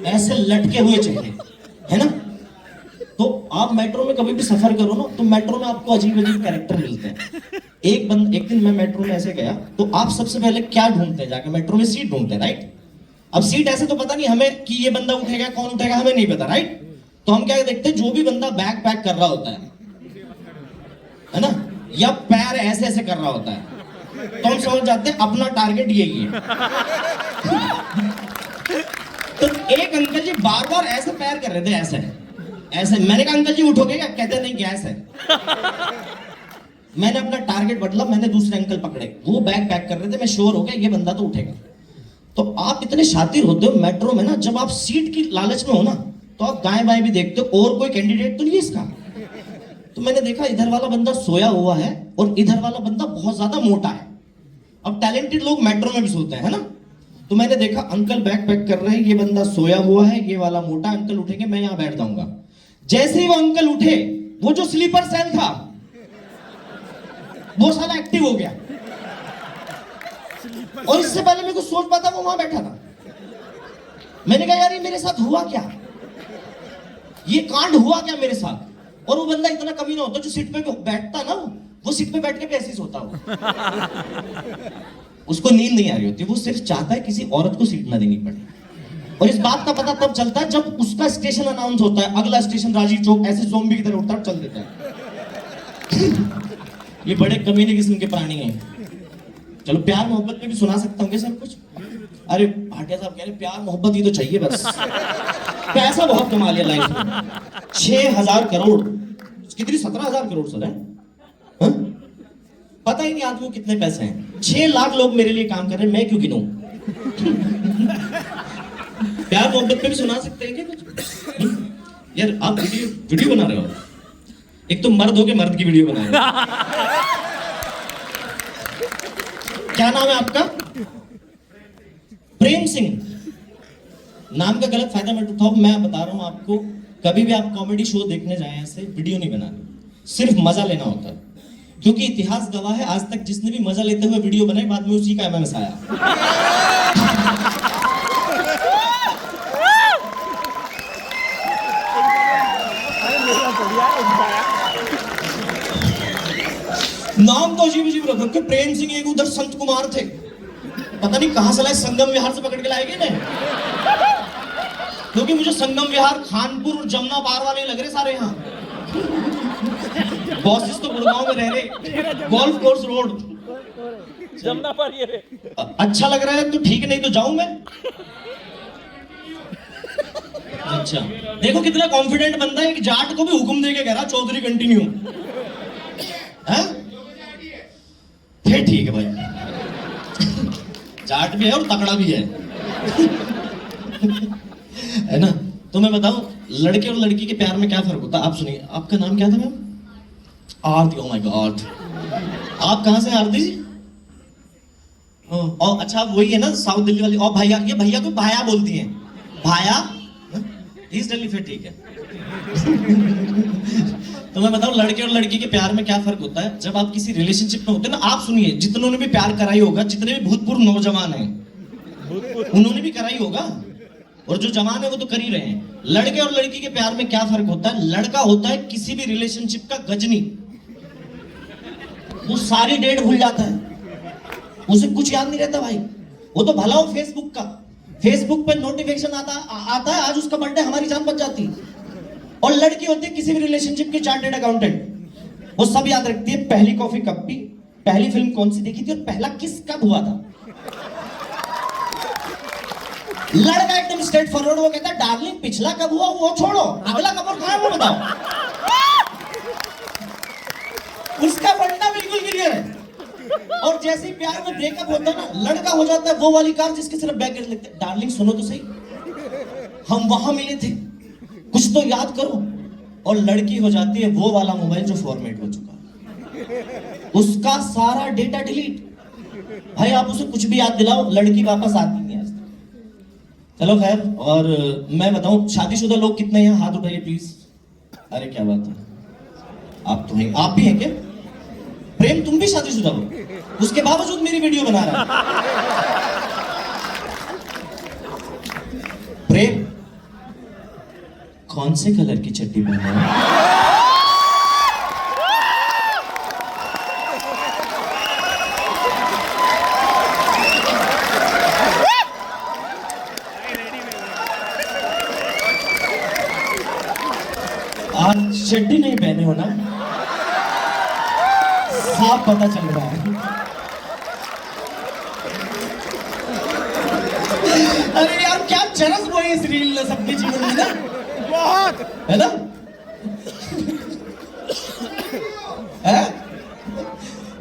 ऐसे लटके हुए चेहरे, है ना? तो आप मेट्रो में कभी भी सफर करो ना, तो मेट्रो में आपको अजीब अजीब कैरेक्टर मिलते हैं। एक दिन मैं मेट्रो में ऐसे गया, तो आप सबसे पहले क्या ढूंढते हैं जाके? मेट्रो में सीट ढूंढते हैं, राइट? अब सीट ऐसे तो पता नहीं हमें कि ये बंदा उठेगा, कौन उठेगा हमें नहीं पता, राइट? तो हम क्या देखते हैं, जो भी बंदा बैग पैक कर रहा होता है ना, या पैर ऐसे ऐसे कर रहा होता है, तो हम समझ जाते हैं अपना टारगेट यही है। तो एक अंकल जी बार बार ऐसे पैर कर रहे थे, ऐसे। मैंने कहा अंकल जी उठोगे क्या? कहते नहीं, गैस है। मैंने अपना टारगेट बदला, मैंने दूसरे अंकल पकड़े, वो बैग पैक कर रहे थे, मैं श्योर हो गया ये बंदा तो उठेगा। तो आप इतने शातिर होते हो मेट्रो में ना, जब आप सीट की लालच में हो ना, तो आप दाएं बाएं भी देखते हो, और कोई कैंडिडेट तो नहीं है इसका। तो मैंने देखा इधर वाला बंदा सोया हुआ है और इधर वाला बंदा बहुत ज्यादा मोटा है। अब टैलेंटेड लोग मेट्रो में भी सोते हैं, है ना? तो मैंने देखा अंकल बैग पैक कर रहे हैं, ये बंदा सोया हुआ है, ये वाला मोटा, अंकल उठेंगे, मैं यहां बैठ जाऊंगा। जैसे ही वो अंकल उठे, वो जो स्लीपर सेल था वो साला एक्टिव हो गया, और इससे पहले मैं कुछ सोच पाता वो वहां बैठा था। मैंने कहा यार ये मेरे साथ हुआ क्या, ये कांड हुआ क्या मेरे साथ? और वो बंदा इतना कमी ना होता, जो सीट पे बैठता ना, वो सीट पे बैठ के भी ऐसे ही सोता हो। उसको नींद नहीं आ रही होती, वो सिर्फ चाहता है किसी औरत को सीट ना देनी पड़े। और इस बात का पता तब चलता है जब उसका स्टेशन अनाउंस होता है, अगला स्टेशन राजीव चौक, ऐसे ज़ॉम्बी की तरह उठता है, चल देता है। ये बड़े कमीने किस्म के प्राणी हैं। चलो प्यार मोहब्बत में भी सुना सकता हूँ क्या सब कुछ? अरे भाटिया साहब कह रहे प्यार मोहब्बत ही तो चाहिए बस। पैसा बहुत कमा लिया लाइफ में, 6,000 करोड़, कितनी 17,000 करोड़ सर है? हाँ? पता ही नहीं आदमी को कितने पैसे हैं। 6 लाख लोग मेरे लिए काम कर रहे हैं, मैं क्यों गिनूं? प्यार मोहब्बत में भी सुना सकते हैं क्या कुछ? यार आप वीडियो बना रहे हो, एक तो मर्द हो के मर्द की वीडियो बना रहे हो। क्या नाम है आपका? प्रेम सिंह। नाम का गलत फायदा मत उठाओ, मैं बता रहा हूं आपको, कभी भी आप कॉमेडी शो देखने जाए ऐसे वीडियो नहीं बनानी, सिर्फ मजा लेना होता है। क्योंकि इतिहास गवाह है, आज तक जिसने भी मजा लेते हुए वीडियो बनाए बाद में उसी का एमएमएस आया। नाम तो अजीब अजीब रख रखे, प्रेम सिंह, एक उधर संत कुमार थे, पता नहीं कहां से लाए, संगम विहार से पकड़ के लाए गए ना। क्योंकि मुझे संगम विहार, खानपुर और जमुना पार वाले लग रहे सारे यहाँ। बॉसेस तो गुड़गांव में रह रहे, गोल्फ कोर्स रोड
जमुना पार ये रे।
अच्छा लग रहा है तो ठीक, नहीं तो जाऊं मैं। अच्छा देखो कितना कॉन्फिडेंट बंदा है कि जाट को भी हुक्म दे के कह रहा चौधरी कंटिन्यू है। फिर ठीक है भाई, जाट भी है और तगड़ा भी है ना। तो मैं बताऊं लड़के और लड़की के प्यार में क्या फर्क होता है, आप सुनिए। आपका नाम क्या था ma'am? Aarti. Oh my God, आप कहां से आरती जी? और अच्छा वही है ना साउथ दिल्ली वाली। और भैया, ये भैया को भाया बोलती हैं, भाया ईस्ट दिल्ली। फिर ठीक है। तो मैं बताऊं लड़के और लड़की के प्यार में क्या फर्क होता है। जब आप किसी रिलेशनशिप में होते हैं ना, आप सुनिए, जितनों ने भी प्यार कराई होगा, जितने भी भूतपूर्व नौजवान हैं उन्होंने भी कराई होगा, और जो जवान है वो तो कर ही रहे हैं। लड़के और लड़की के प्यार में क्या फर्क होता है? लड़का होता है किसी भी रिलेशनशिप का गजनी, वो सारी डेट भूल जाता है, उसे कुछ याद नहीं रहता भाई। वो तो भला हो फेसबुक का, फेसबुक पे नोटिफिकेशन आता है, आज उसका बर्थडे, हमारी जान बच जाती है। और लड़की होती है किसी भी रिलेशनशिप की चार्टेड अकाउंटेंट, वो सब याद रखती है, पहली कॉफी कब पी, पहली फिल्म कौन सी देखी थी, और पहला किस कब हुआ था। लड़का एकदम स्ट्रेट फॉरवर्ड, वो कहता है डार्लिंग पिछला कब हुआ वो छोड़ो, अगला कब और कहां है वो बताओ। उसका फंडा बिल्कुल क्लियर है। और जैसे ही प्यार में ब्रेकअप होता है ना, लड़का हो जाता है वो वाली कार जिसके सिर्फ बैक गेट लिखते हैं, डार्लिंग सुनो तो सही, हम वहां मिले थे, कुछ तो याद करो। और लड़की हो जाती है वो वाला मोबाइल जो फॉर्मेट हो चुका, उसका सारा डेटा डिलीट। भाई आप उसे कुछ भी याद दिलाओ, लड़की वापस आती नहीं आज तक। चलो खैर, और मैं बताऊं शादीशुदा लोग कितने हैं, हाथ उठाइए प्लीज। अरे क्या बात है, आप तो हैं, आप भी हैं क्या? प्रेम तुम भी शादीशुदा हो, उसके बावजूद मेरी वीडियो बना रहा है। प्रेम कौन से कलर की चड्डी पहना है? आज चड्डी नहीं पहने हो ना, साफ पता चल रहा है। अरे यार क्या चरस वो इस रील ने सबके जीवन में ना, बहुत है ना। है?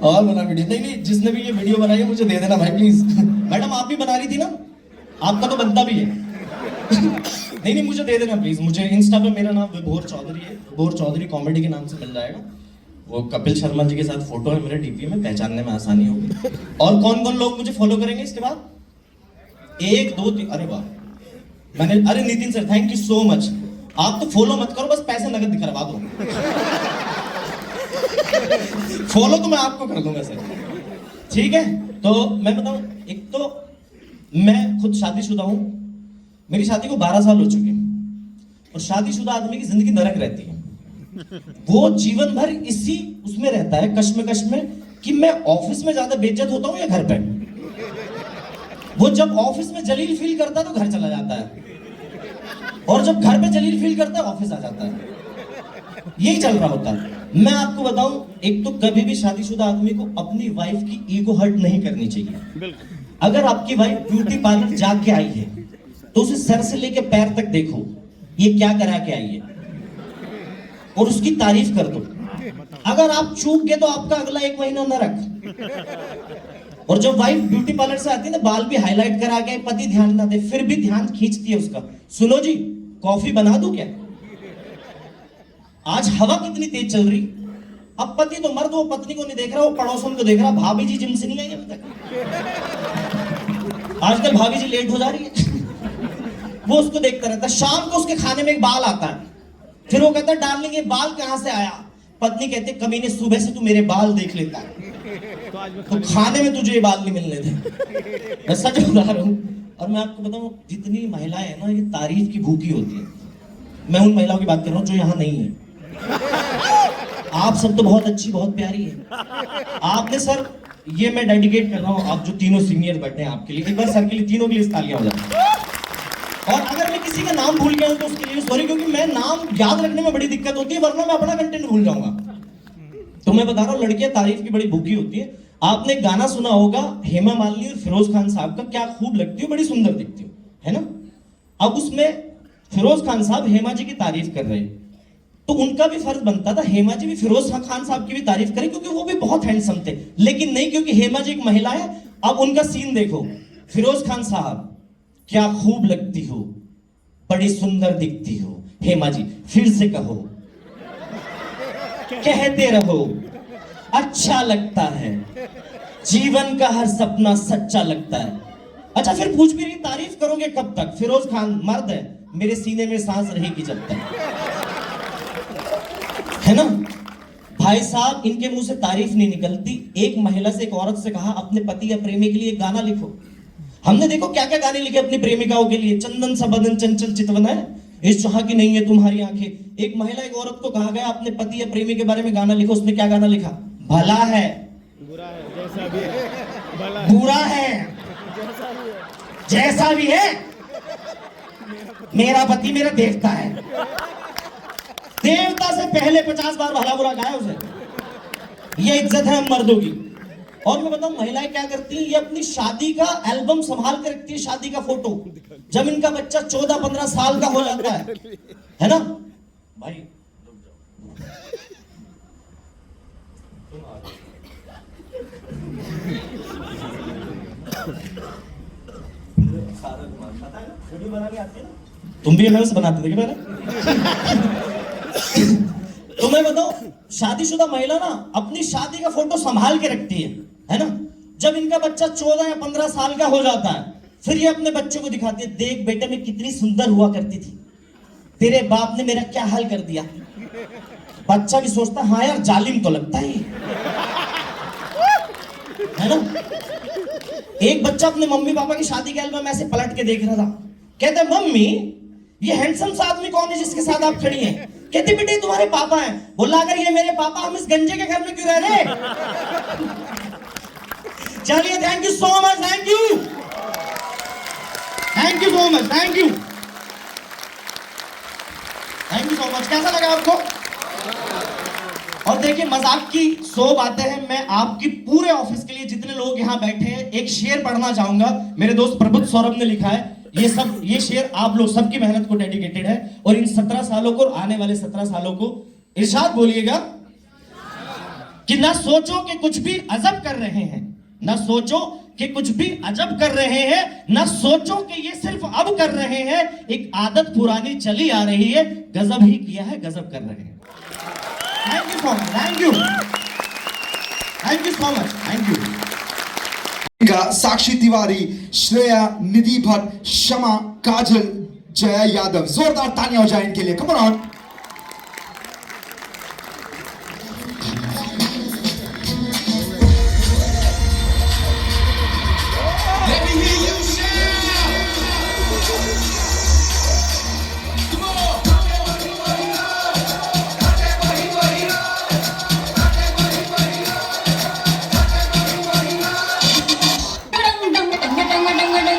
और बना वीडियो, नहीं जिसने भी ये वीडियो बनाई है मुझे दे देना भाई प्लीज। मैडम आप भी बना रही थी ना, आपका तो बनता भी है। नहीं मुझे दे देना प्लीज। मुझे इंस्टा पे मेरा नाम विभोर चौधरी है, विभोर चौधरी कॉमेडी के नाम से मिल जाएगा। वो कपिल शर्मा जी के साथ फोटो है मेरे डीपी में, पहचानने में आसानी होगी। और कौन कौन लोग मुझे फॉलो करेंगे इसके बाद? 1 2 3, अरे वाह मैंने, अरे Nitin sir thank you so much. आप तो फॉलो मत करो, बस पैसे नगद दिखा दो। फॉलो तो मैं आपको कर दूंगा सर, ठीक है। तो मैं बताऊं, एक तो मैं खुद शादीशुदा हूं, मेरी शादी को 12 साल हो चुके हैं। और शादीशुदा आदमी की जिंदगी नरक रहती है, वो जीवन भर इसी उसमें रहता है, कश्मकश में, कि मैं ऑफिस में ज्यादा बेइज्जत होता हूं या घर पे। वो जब ऑफिस में जलील फील करता है तो घर चला जाता है, और जब घर पे जलील फील करता है ऑफिस आ जाता है। यही चल रहा होता है। मैं आपको बताऊं, एक तो कभी भी शादीशुदा आदमी को अपनी वाइफ की ईगो हर्ट नहीं करनी चाहिए। अगर आपकी वाइफ ब्यूटी पार्लर जाके आई है तो उसे सर से लेके पैर तक देखो, ये क्या करा के आई है, और उसकी तारीफ कर दो। अगर आप चूक गए तो आपका अगला 1 महीना नरक। और जब वाइफ ब्यूटी पार्लर से आती है ना, बाल भी हाईलाइट करा के, पति ध्यान ना दे फिर भी ध्यान खींचती है उसका। सुनो जी, कॉफी बना दूं क्या? आज हवा कितनी तेज चल रही। अब पति तो मर्द, वो पत्नी को नहीं देख रहा, वो पड़ोसन को देख रहा। भाभी जी जिम से नहीं आई अभी तक। आजकल भाभी जी लेट हो जा रही है। वो उसको देखता रहता है। शाम को उसके खाने में एक बाल आता है, फिर वो कहता है डार्लिंग ये बाल कहां से आया? पत्नी कहती है कमीने सुबह से तू मेरे बाल देख लेता है, तो खाने में तुझे ये बाल नहीं मिलने थे। मैं सच बता रहा हूं। और मैं आपको बताऊं, जितनी महिलाएं हैं ना, ये तारीफ की भूखी होती है। मैं उन महिलाओं की बात कर रहा हूं जो यहां नहीं है। आप सब तो बहुत अच्छी, बहुत प्यारी है। आपने सर, ये मैं डेडिकेट कर रहा हूं, आप जो तीनों सीनियर बैठे हैं आपके लिए, एक बार सर के लिए, तीनों के लिए तालियां हो जाए। और अगर मैं किसी का नाम भूल गया हूं तो उसके लिए सॉरी, क्योंकि मैं नाम याद रखने में बड़ी दिक्कत होती है, वरना मैं अपना कंटेंट भूल जाऊंगा। तो मैं बता रहा हूं, लड़कियां तारीफ की बड़ी भूखी होती है। आपने गाना सुना होगा हेमा मालिनी और फिरोज खान साहब का, क्या खूब लगती हो, बड़ी सुंदर दिखती हो, है ना? अब उसमें फिरोज खान साहब हेमा जी की तारीफ कर रहे हैं, तो उनका भी फर्ज बनता था हेमा जी भी फिरोज खान साहब की भी तारीफ करें, क्योंकि वो भी बहुत हैंडसम थे। लेकिन नहीं, क्योंकि हेमा जी एक महिला है। अब उनका सीन देखो, फिरोज खान साहब, क्या खूब लगती हो, बड़ी सुंदर दिखती हो। हेमा जी, फिर से कहो, कहते रहो, अच्छा लगता है, जीवन का हर सपना सच्चा लगता है। अच्छा, फिर पूछ भी रही तारीफ करोगे कब तक? फिरोज खान, मर्द है, मेरे सीने में सांस रहेगी जब तक, है ना? भाई साहब, इनके मुंह से तारीफ नहीं निकलती। एक महिला से, एक औरत से कहा अपने पति या प्रेमी के लिए एक गाना लिखो। हमने देखो क्या क्या गाने लिखे अपनी प्रेमिकाओं के लिए। चंदन सा बदन चंचल चितवन है, इस चाह की नहीं है तुम्हारी आंखें। एक महिला, एक औरत को कहा गया अपने पति या प्रेमी के बारे में गाना लिखो। उसने क्या गाना लिखा? भला है, बुरा है, जैसा भी है, बुरा है, जैसा भी है, मेरा पति मेरा देवता है। देवता से पहले 50 बार भला बुरा गाया उसे। ये इज्जत है हम मर्दों की। और मैं बताऊं, महिलाएं क्या करती हैं, ये अपनी शादी का एल्बम संभाल के रखती है, शादी का फोटो। जब इनका बच्चा 14-15 साल का हो जाता है ना भाई, तुम भी एमएस बनाते थे क्या पहले? तो मैं बताऊं, शादीशुदा महिला ना अपनी शादी का फोटो संभाल के रखती है ना? जब इनका बच्चा 14 या 15 साल का हो जाता है, फिर ये अपने बच्चों को दिखाती है, देख बेटे मैं कितनी सुंदर हुआ करती थी, तेरे बाप ने मेरा क्या हाल कर दिया। बच्चा भी सोचता हाँ यार जालिम तो लगता है ना? एक बच्चा अपने मम्मी पापा की शादी के एल्बम ऐसे पलट के देख रहा था। कहते मम्मी ये हैंडसम सा आदमी कौन है जिसके साथ आप खड़ी हैं? कहती बेटे तुम्हारे पापा हैं। बोला अगर ये मेरे पापा, हम इस गंजे के घर में क्यों रह रहे? चलिए, thank you so much, thank you so much, thank you so much. कैसा लगा आपको? और देखिए, मजाक की 100 बातें हैं। मैं आपकी पूरे ऑफिस के लिए जितने लोग यहाँ बैठे हैं, एक शेर पढ़ना चाहूंगा। मेरे दोस्त प्रबुद्ध सौरभ ने लिखा है। ये शेर आप लोग सबकी मेहनत को डेडिकेटेड है, और इन 17 सालों को और आने वाले 17 सालों को। इरशाद बोलिएगा कि ना सोचो कि कुछ भी अजब कर रहे हैं, ना सोचो कि कुछ भी अजब कर रहे हैं, ना सोचो कि ये सिर्फ अब कर रहे हैं, एक आदत पुरानी चली आ रही है, गजब ही किया है, गजब कर रहे हैं। Thank you so much, thank you so much, thank you.
Sakshi Tiwari, Shreya, Nidhi Bhatt, Shama, Kajal, Jaya Yadav. जोरदार तालियां हो जाए इनके लिए। Come on.
Dang dang dang dang dang dang dang.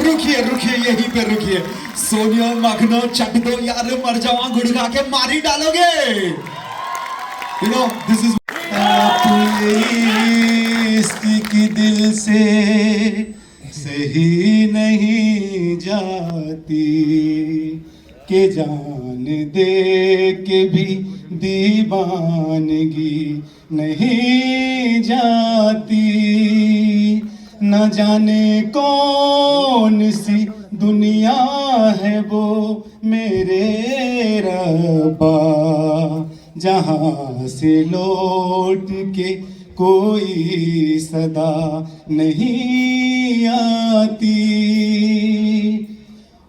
रुकिए रुकिए यहीं पे रुकिए। सोनियो मखनो चट दो यार, मर जावा गुड़गा के मारी डालोगे। यू नो दिस इज
की दिल से सही नहीं जाती के जान दे के भी दीवानगी नहीं जाती। न जाने कौन सी दुनिया है वो मेरे रब्बा, जहाँ से लौट के कोई सदा नहीं आती।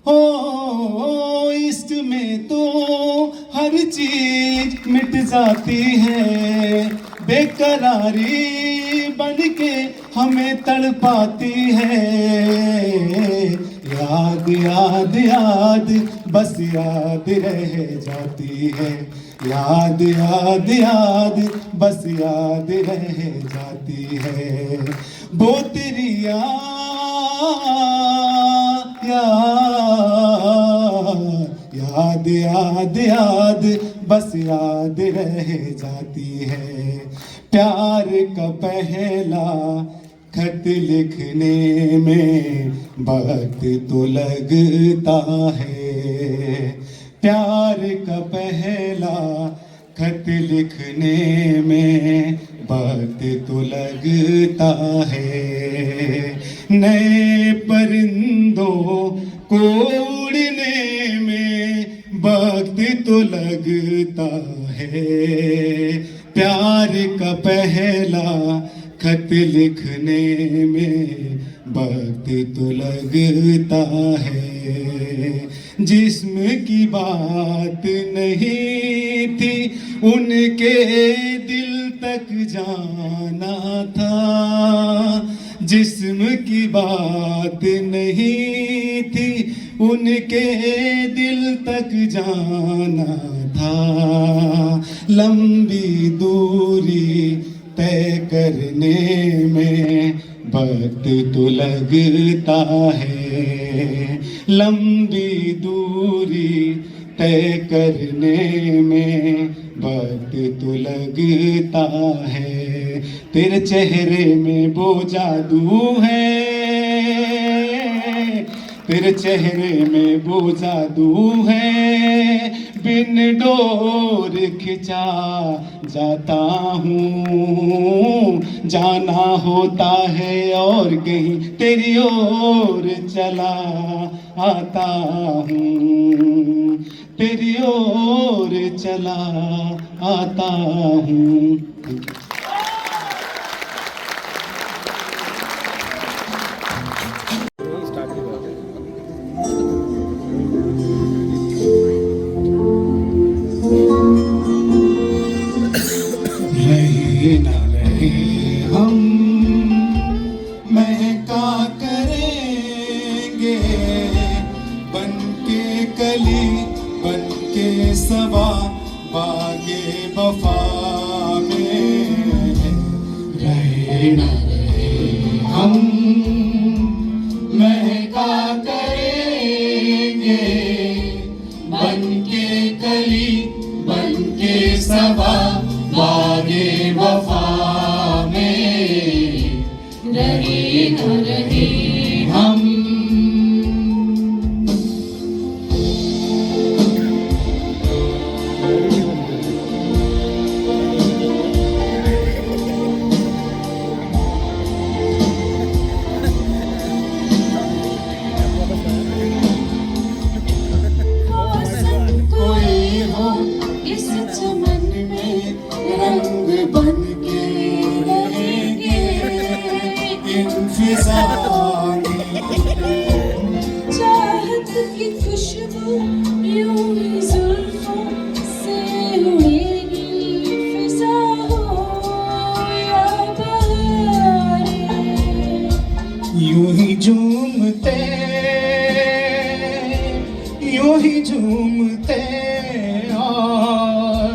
हो इश्क में तो हर चीज मिट जाती है, बेकरारी बन के हमें तड़पाती है। याद याद याद बस याद रह जाती है, याद याद याद बस याद रह जाती है। वो तेरी याद
याद याद याद बस याद रह जाती है। प्यार का पहला खत लिखने में वक्त तो लगता है। प्यार का पहला खत लिखने में वक्त तो लगता है। नए परिंदों को उड़ने में वक्त तो लगता है। प्यार का पहला खत लिखने में वक्त तो लगता है। जिस्म की बात नहीं थी उनके दिल तक जाना था। जिस्म की बात नहीं थी उनके दिल तक जाना था। लंबी दूरी तय करने में वक्त तो लगता है। लंबी दूरी तय करने में वक्त तो लगता है। तेरे चेहरे में वो जादू है, तेरे चेहरे में वो जादू है। बिन डोर खिंचा जाता हूँ, जाना होता है और कहीं तेरी ओर चला आता हूँ, तेरी ओर चला आता हूँ। रहे न रहे हम महका करेंगे, बन के कली बन के सवा बागे वफा में। रहे न रहे हम महका करेंगे, बन के कली बन के सवा बागे वफा में। रहे न रहे हम।
कोई हो इस चमन में रंग बन के रहेंगे। चाहत की खुशबू यूं ही जुल्फों से उड़ेगी। फिजा हो या बहारें,
यूं ही झूमते यूं ही झूमते और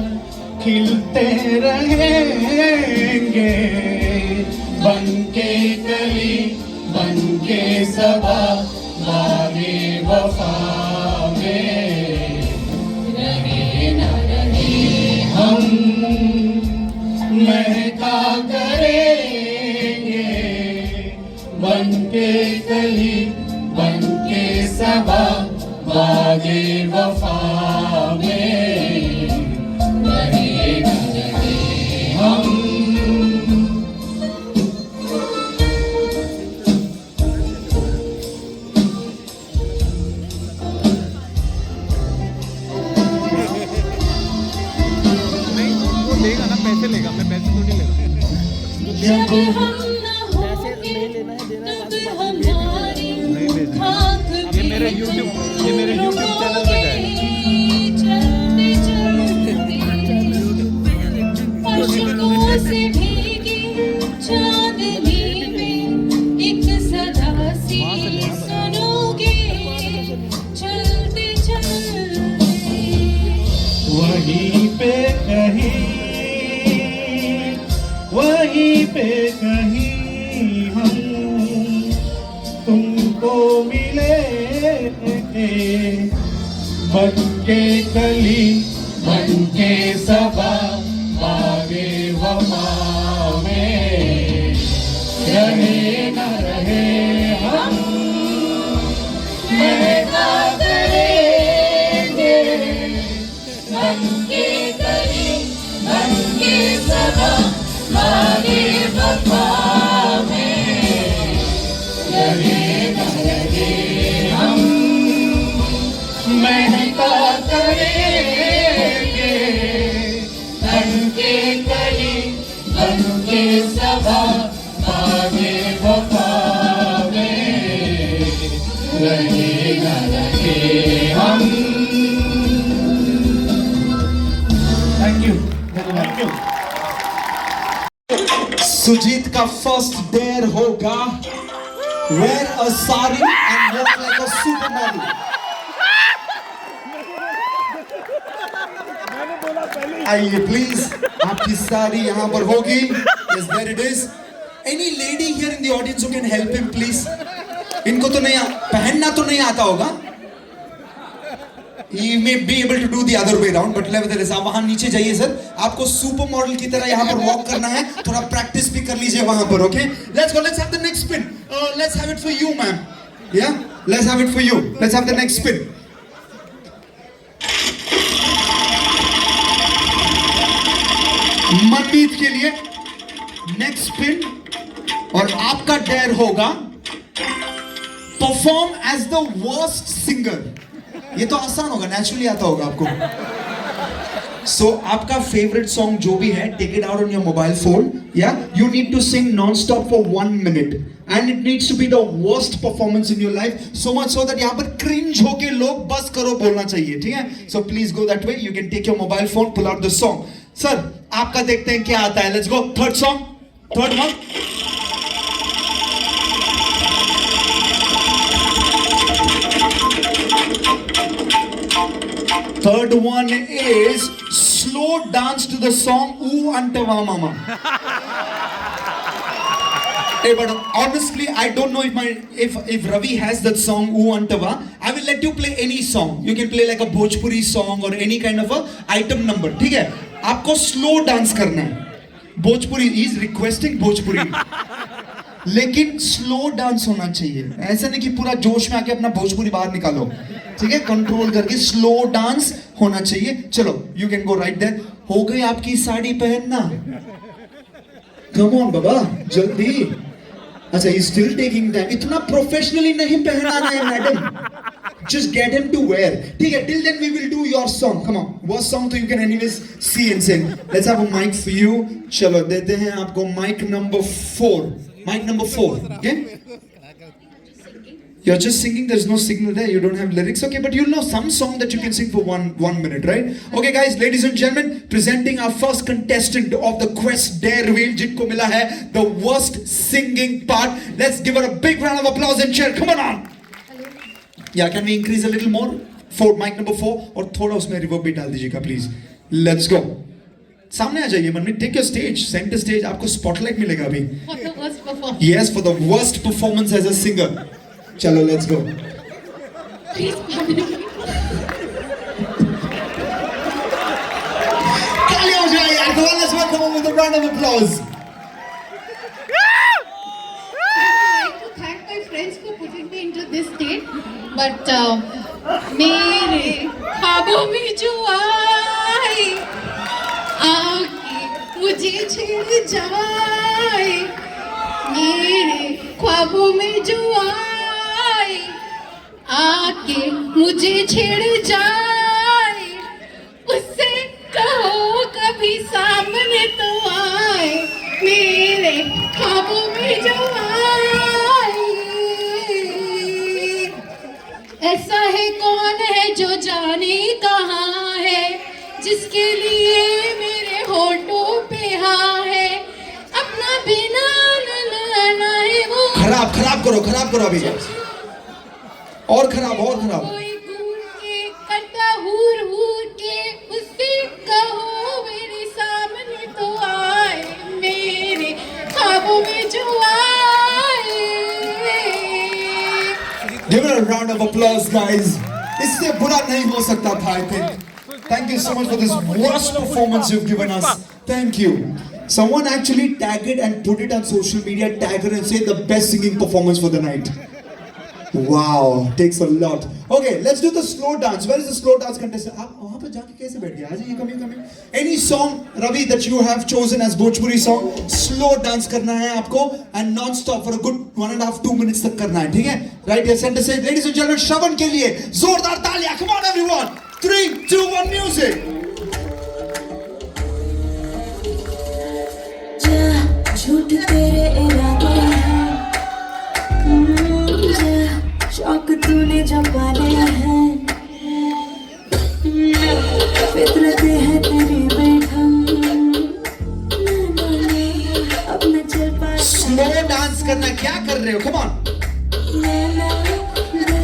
खिलते रहेंगे। बन के कली बन के सबा बागे वफा में। रहे न रहे हम महका करेंगे, बन के कली बन के सबा बागे वफा में। रहे न रहे हम।
जब हम न होंगे तब हमारी खाक भी
मेरे YouTube चैनल पे
चलते चलते अश्कों से भीगी चांदनी में एक सदा सी सुनोगे। चलते चलते
वहीं पे कहीं हम तुमको मिले, बन के कली बन के सबा बागे वफा में रहे न रहे हम महका करेंगे बन के कली बन के सबा बागे वफा में रहे न रहे हम महका करेंगे बन के कली बन के सबा बागे वफा में रहे न रहे हम। Thank you.
सुजीत का फर्स्ट डेयर होगा wear a sari and walk like a supermodel. आइए प्लीज, आपकी साड़ी यहाँ पर होगी. Yes, there it is. Any lady here in the audience who can help him, please? इनको तो नहीं पहनना तो नहीं आता होगा. He may be able to do the other way around, but nevertheless, आप वहाँ नीचे जाइए सर. आपको सुपर मॉडल की तरह यहाँ पर वॉक करना है. थोड़ा प्रैक्टिस भी कर लीजिए वहाँ पर. Okay? Let's go. Let's have the next spin. Let's have it for you, ma'am. Yeah? Let's have it for you. Let's have the next spin. मनमीत के लिए नेक्स्ट स्पिन. और आपका डेयर होगा perform as the worst singer. ये तो आसान होगा, naturally आता होगा आपको. सो आपका फेवरेट सॉन्ग जो भी है, take it out on your mobile phone. या you need to sing non stop for 1 minute and it needs to be the worst performance in your life. So much so that यहाँ पर cringe होके लोग बस करो बोलना चाहिए. ठीक है? So please go that way. You can take your mobile phone, pull out the song. Sir आपका देखते हैं क्या आता है. Let's go. Third song, third one. Third one is slow dance to the song Ooh Antava Mama. Hey, but honestly, I don't know if Ravi has that song Ooh Antava. I will let you play any song. You can play like a Bhojpuri song or any kind of a item number. ठीक है? आपको slow dance करना है. Bhojpuri, he is requesting Bhojpuri. लेकिन slow dance होना चाहिए. ऐसा नहीं कि पूरा जोश में आके अपना भोजपुरी बाहर निकालो. ठीक है? कंट्रोल करके स्लो डांस होना चाहिए. चलो, you can go right there. हो गई आपकी साड़ी पहनना. कम ऑन बाबा, जल्दी. अच्छा, ही स्टिल टेकिंग टाइम. इतना प्रोफेशनली नहीं पहनाना है madam. Just get him to wear. ठीक है? Till then we will do your song. Come on. Worst song तो you can anyways see and sing. Let's have a mic for you. चलो देते हैं आपको mic number 4. Mic number 4. Okay? You're just singing. There's no signal there. You don't have lyrics. Okay, but you'll know some song that you can sing for one minute, right? Okay, guys, ladies and gentlemen, presenting our first contestant of the Quest Dare Wheel, जिनको मिला है the worst singing part. Let's give her a big round of applause and cheer. Come on. Yeah, can we increase a little more? Mic number 4. और थोड़ा उसमें reverb भी डाल दीजिएगा, please. Let's go. सामने आ जाइए मनमीत. Take your stage, center stage. आपको spotlight मिलेगा अभी.
For the worst performance.
Yes, for the worst performance as a singer. चलो, let's go.
Please pardon me.
ताली हो जाए यार. Come on, let's welcome him with a round of applause.
Friends for putting me into this state, but मेरे ख्वाबों में जो आए आके मुझे छेड़ जाए. मेरे ख्वाबों में जो आए आके मुझे छेड़ जाए. उससे कहो कभी सामने तो आए. मेरे ख्वाबों में जो आए. ऐसा है कौन है जो जाने कहाँ है, जिसके लिए मेरे होठों पे हाँ है. अपना बिना लाना है वो.
खराब करो अभी. और खराब.
कोई घूर के करता हूर के. उससे कहो मेरे सामने तो आए. मेरे ख्वाबों में जो आए.
Give it a round of applause, guys. इससे बुरा नहीं हो सकता था, I think. Thank you so much for this worst performance you've given us. Thank you. Someone actually tag it and put it on social media, tag her and say the best singing performance for the night. Wow, takes a lot. Okay, let's do the slow dance. Where is the slow dance contestant? आप वहाँ पे जाके कैसे बैठ गए? आ जाइए, come here. Any song, Ravi, that you have chosen as Bhojpuri song, slow dance करना है आपको and non-stop for a good 1.5-2 minutes तक करना है, ठीक है? Right here, center stage, ladies and gentlemen, श्रवण के लिए जोरदार तालियां. Come on, everyone. 3, 2, 1, music.
झूठ तेरे इरादे हैं, शौक तूने जो पाले हैं, फितरतें हैं तेरी बेढंग, अब न चल पाता.
Slow dance करना, क्या कर रहे हो? Come on.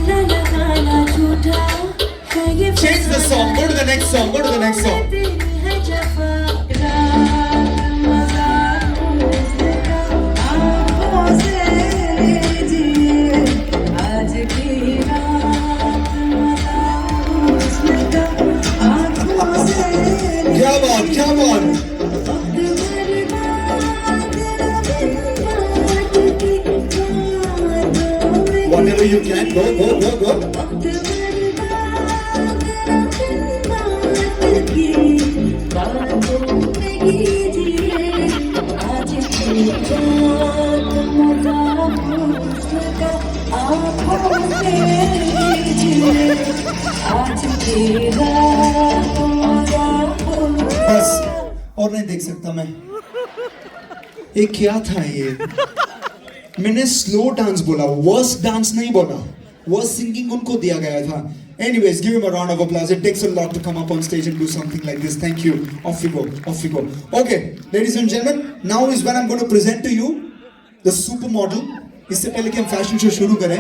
लगाना झूठा है ये.
Change the song. Go to the next song. Go to the next song.
तेरी है जफा.
Come on. Whatever you can, go. बस और नहीं देख सकता मैं. ये क्या था ये? मैंने स्लो डांस बोला, वर्स डांस नहीं बोला. वर्स सिंगिंग उनको दिया गया था. Anyways, give him a round of applause. It takes a lot to come up on stage and do something like this. Thank you. Off you go. Okay, ladies and gentlemen, now is when I'm going to present to you the supermodel. इससे पहले कि हम fashion show शुरू करें,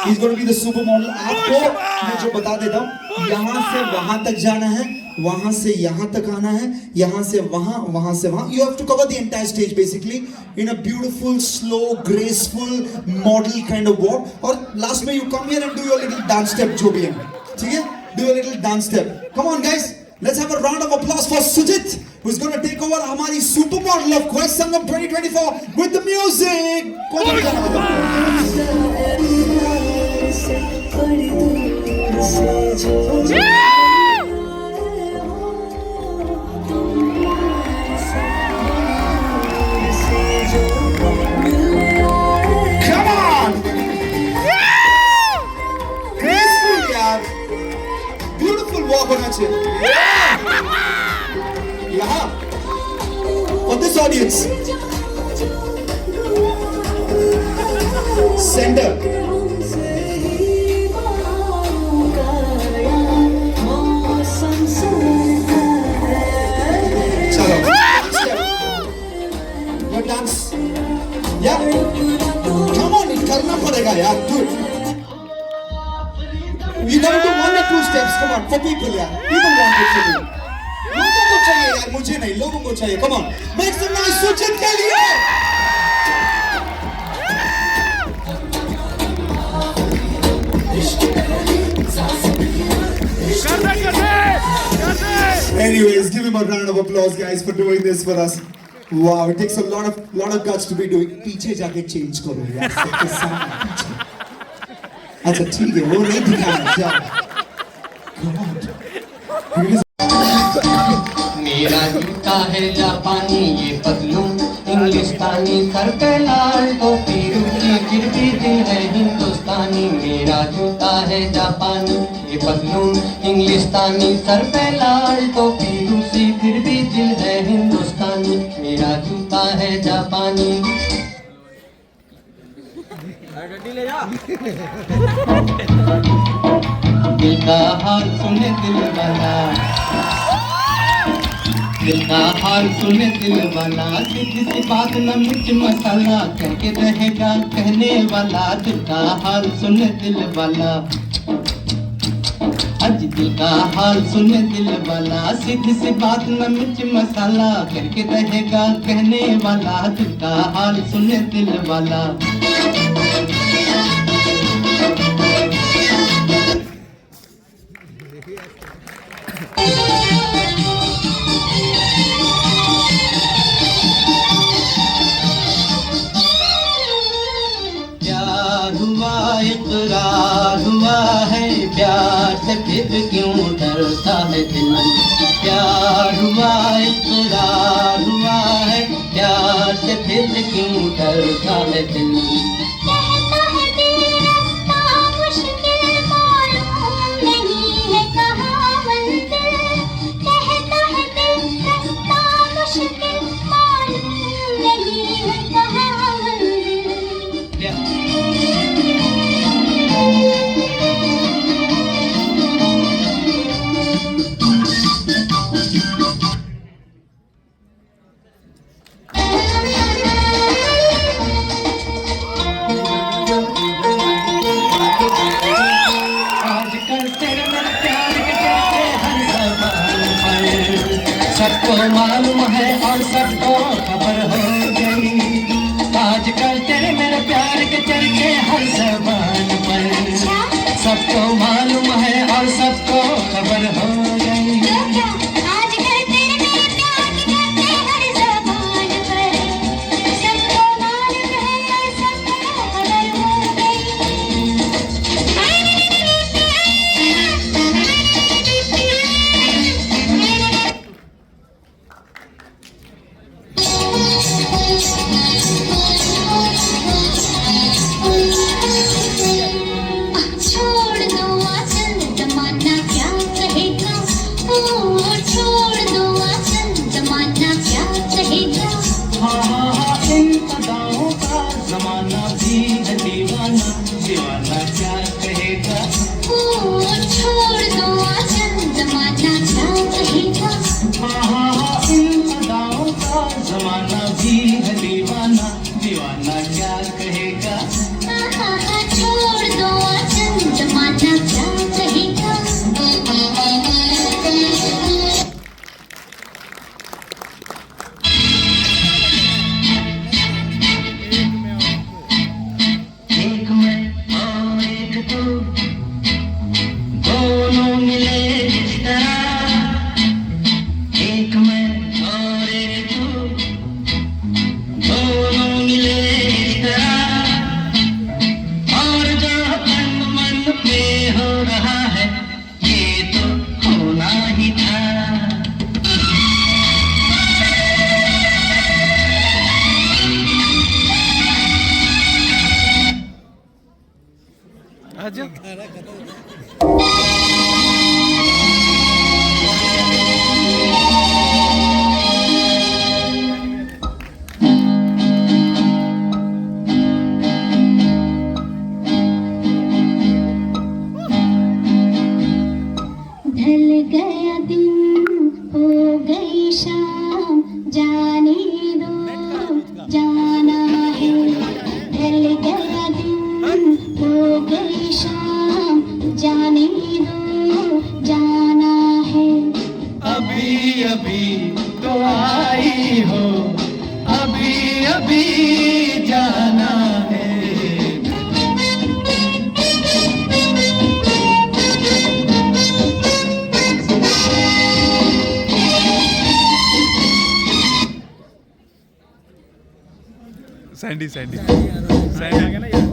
he's going to be the supermodel. आपको मैं जो बता देता हूँ, यहाँ से वहाँ तक जाना है, वहाँ से यहाँ तक आना है, यहाँ से वहाँ, वहाँ से वहाँ. You have to cover the entire stage basically in a beautiful, slow, graceful, model kind of walk. और last में you come here and do your little dance step जो भी है, ठीक है? Do your little dance step. Come on guys, let's have a round of applause for Sujit, who's going to take over हमारी supermodel of Quest Sangam 2024 with the music. कौन बजाना Come on! Graceful यार, beautiful walk होना चाहिए. यहाँ, for this audience. Center. चलो. Your dance. Yeah. Come on, करना पड़ेगा यार. Do it. You gotta do 1 or 2 steps. Come on, for people यार. People want it for you. लोगों को चाहिए यार, मुझे नहीं, लोगों को चाहिए. Come on. Make some noise सुचित के लिए. Anyways, give him a round of applause, guys, for doing this for us. Wow, it takes a lot of guts to be doing. पीछे जाके change करो यार, सबके सामने. अच्छा ठीक है, वो नहीं दिखाना. जाओ.
मेरा जूता है जापानी, ये पतलून इंग्लिस्तानी, सर पे लाल टोपी रूसी, फिर भी दिल है हिंदुस्तानी. मेरा जूता है जापानी, ये पतलून इंग्लिस्तानी, सर पे लाल टोपी रूसी, फिर भी दिल है हिंदुस्तानी. मेरा जूता है जापानी. दिल का हाल सुने दिल वाला, दिल का हाल सुने दिल वाला, सीधी सी बात न मिर्च मसाला, कह के रहेगा कहने वाला. दिल का हाल सुने दिल वाला, आज दिल का हाल सुने दिल वाला, सीधी सी बात न मिर्च मसाला, करके रहेगा कहने वाला. दिल का हाल सुने दिल वाला.
प्यार हुआ इकरार हुआ है, प्यार से फिर क्यों डरता है दिल। प्यार हुआ इकरार हुआ है, प्यार से फिर क्यों डरता है दिल।
कहता है दिल रास्ता मुश्किल मालूम नहीं है कहाँ मंजिल। कहता है दिल रास्ता मुश्किल मालूम नहीं है कहाँ मंजिल।
आजकल तेरे मेरे प्यार के चर्चे हर ज़बान पर, सबको मालूम है और सबको खबर हो गई। आजकल तेरे मेरे प्यार के चर्चे हर ज़बान पर, सबको मालूम है और सबको खबर हो गई।
आजकल तेरे मेरे प्यार के चर्चे हर ज़बान पर, सबको मालूम है और सबको खबर हो गई। छोड़ दो आंचल जमाना क्या कहेगा, ओ छोड़ दो आंचल जमाना क्या कहेगा।
हाँ इन अदाओं का जमाना भी है दीवाना, दीवाना क्या कहेगा।
ओ छोड़ दो आंचल जमाना क्या कहेगा।
हाँ इन अदाओं का जमाना भी है दीवाना, दीवाना क्या कहेगा।
छोड़ दो आंचल जमाना क्या कहेगा।
एक मैं और एक तू, दोनों मिले इस तरह। एक मैं और एक तू, दोनों मिले इस तरह। और जो तन मन पे हो रहा है, ये तो होना ही था।
ढल गया दिन हो गई शाम, जाने दो जाना है। ढल गया दिन हो गई शाम, जाने दो जाना है।
अभी अभी तो आई हो, अभी अभी जाना है।
सैंडी सैंडी सैंडी आ गया ना यार।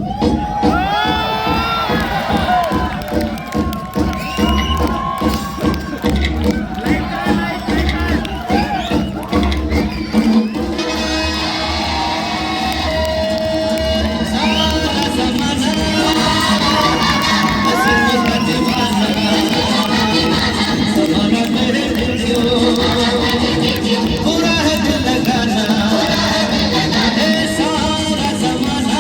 पूरा है दिल लगाना, सारा ज़माना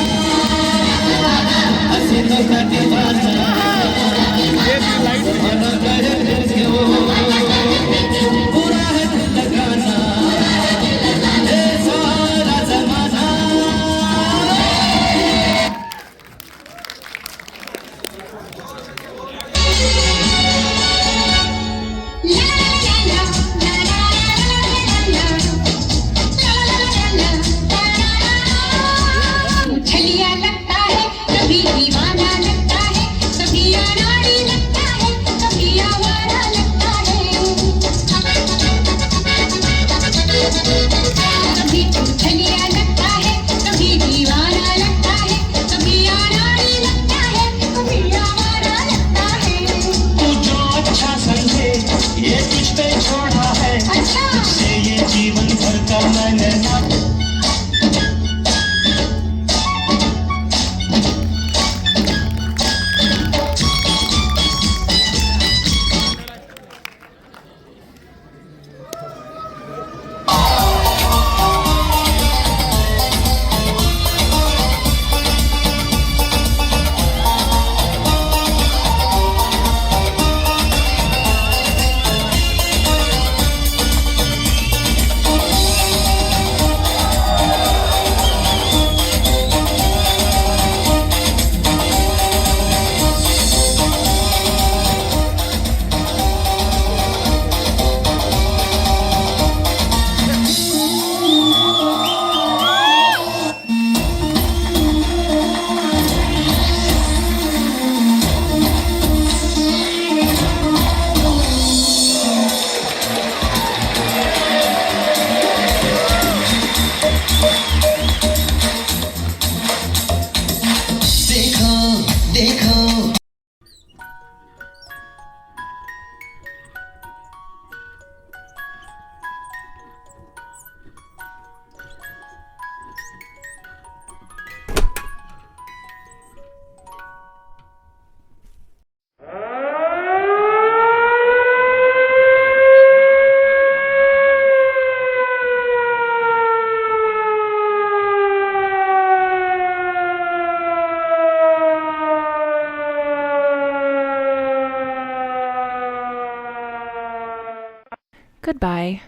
Goodbye.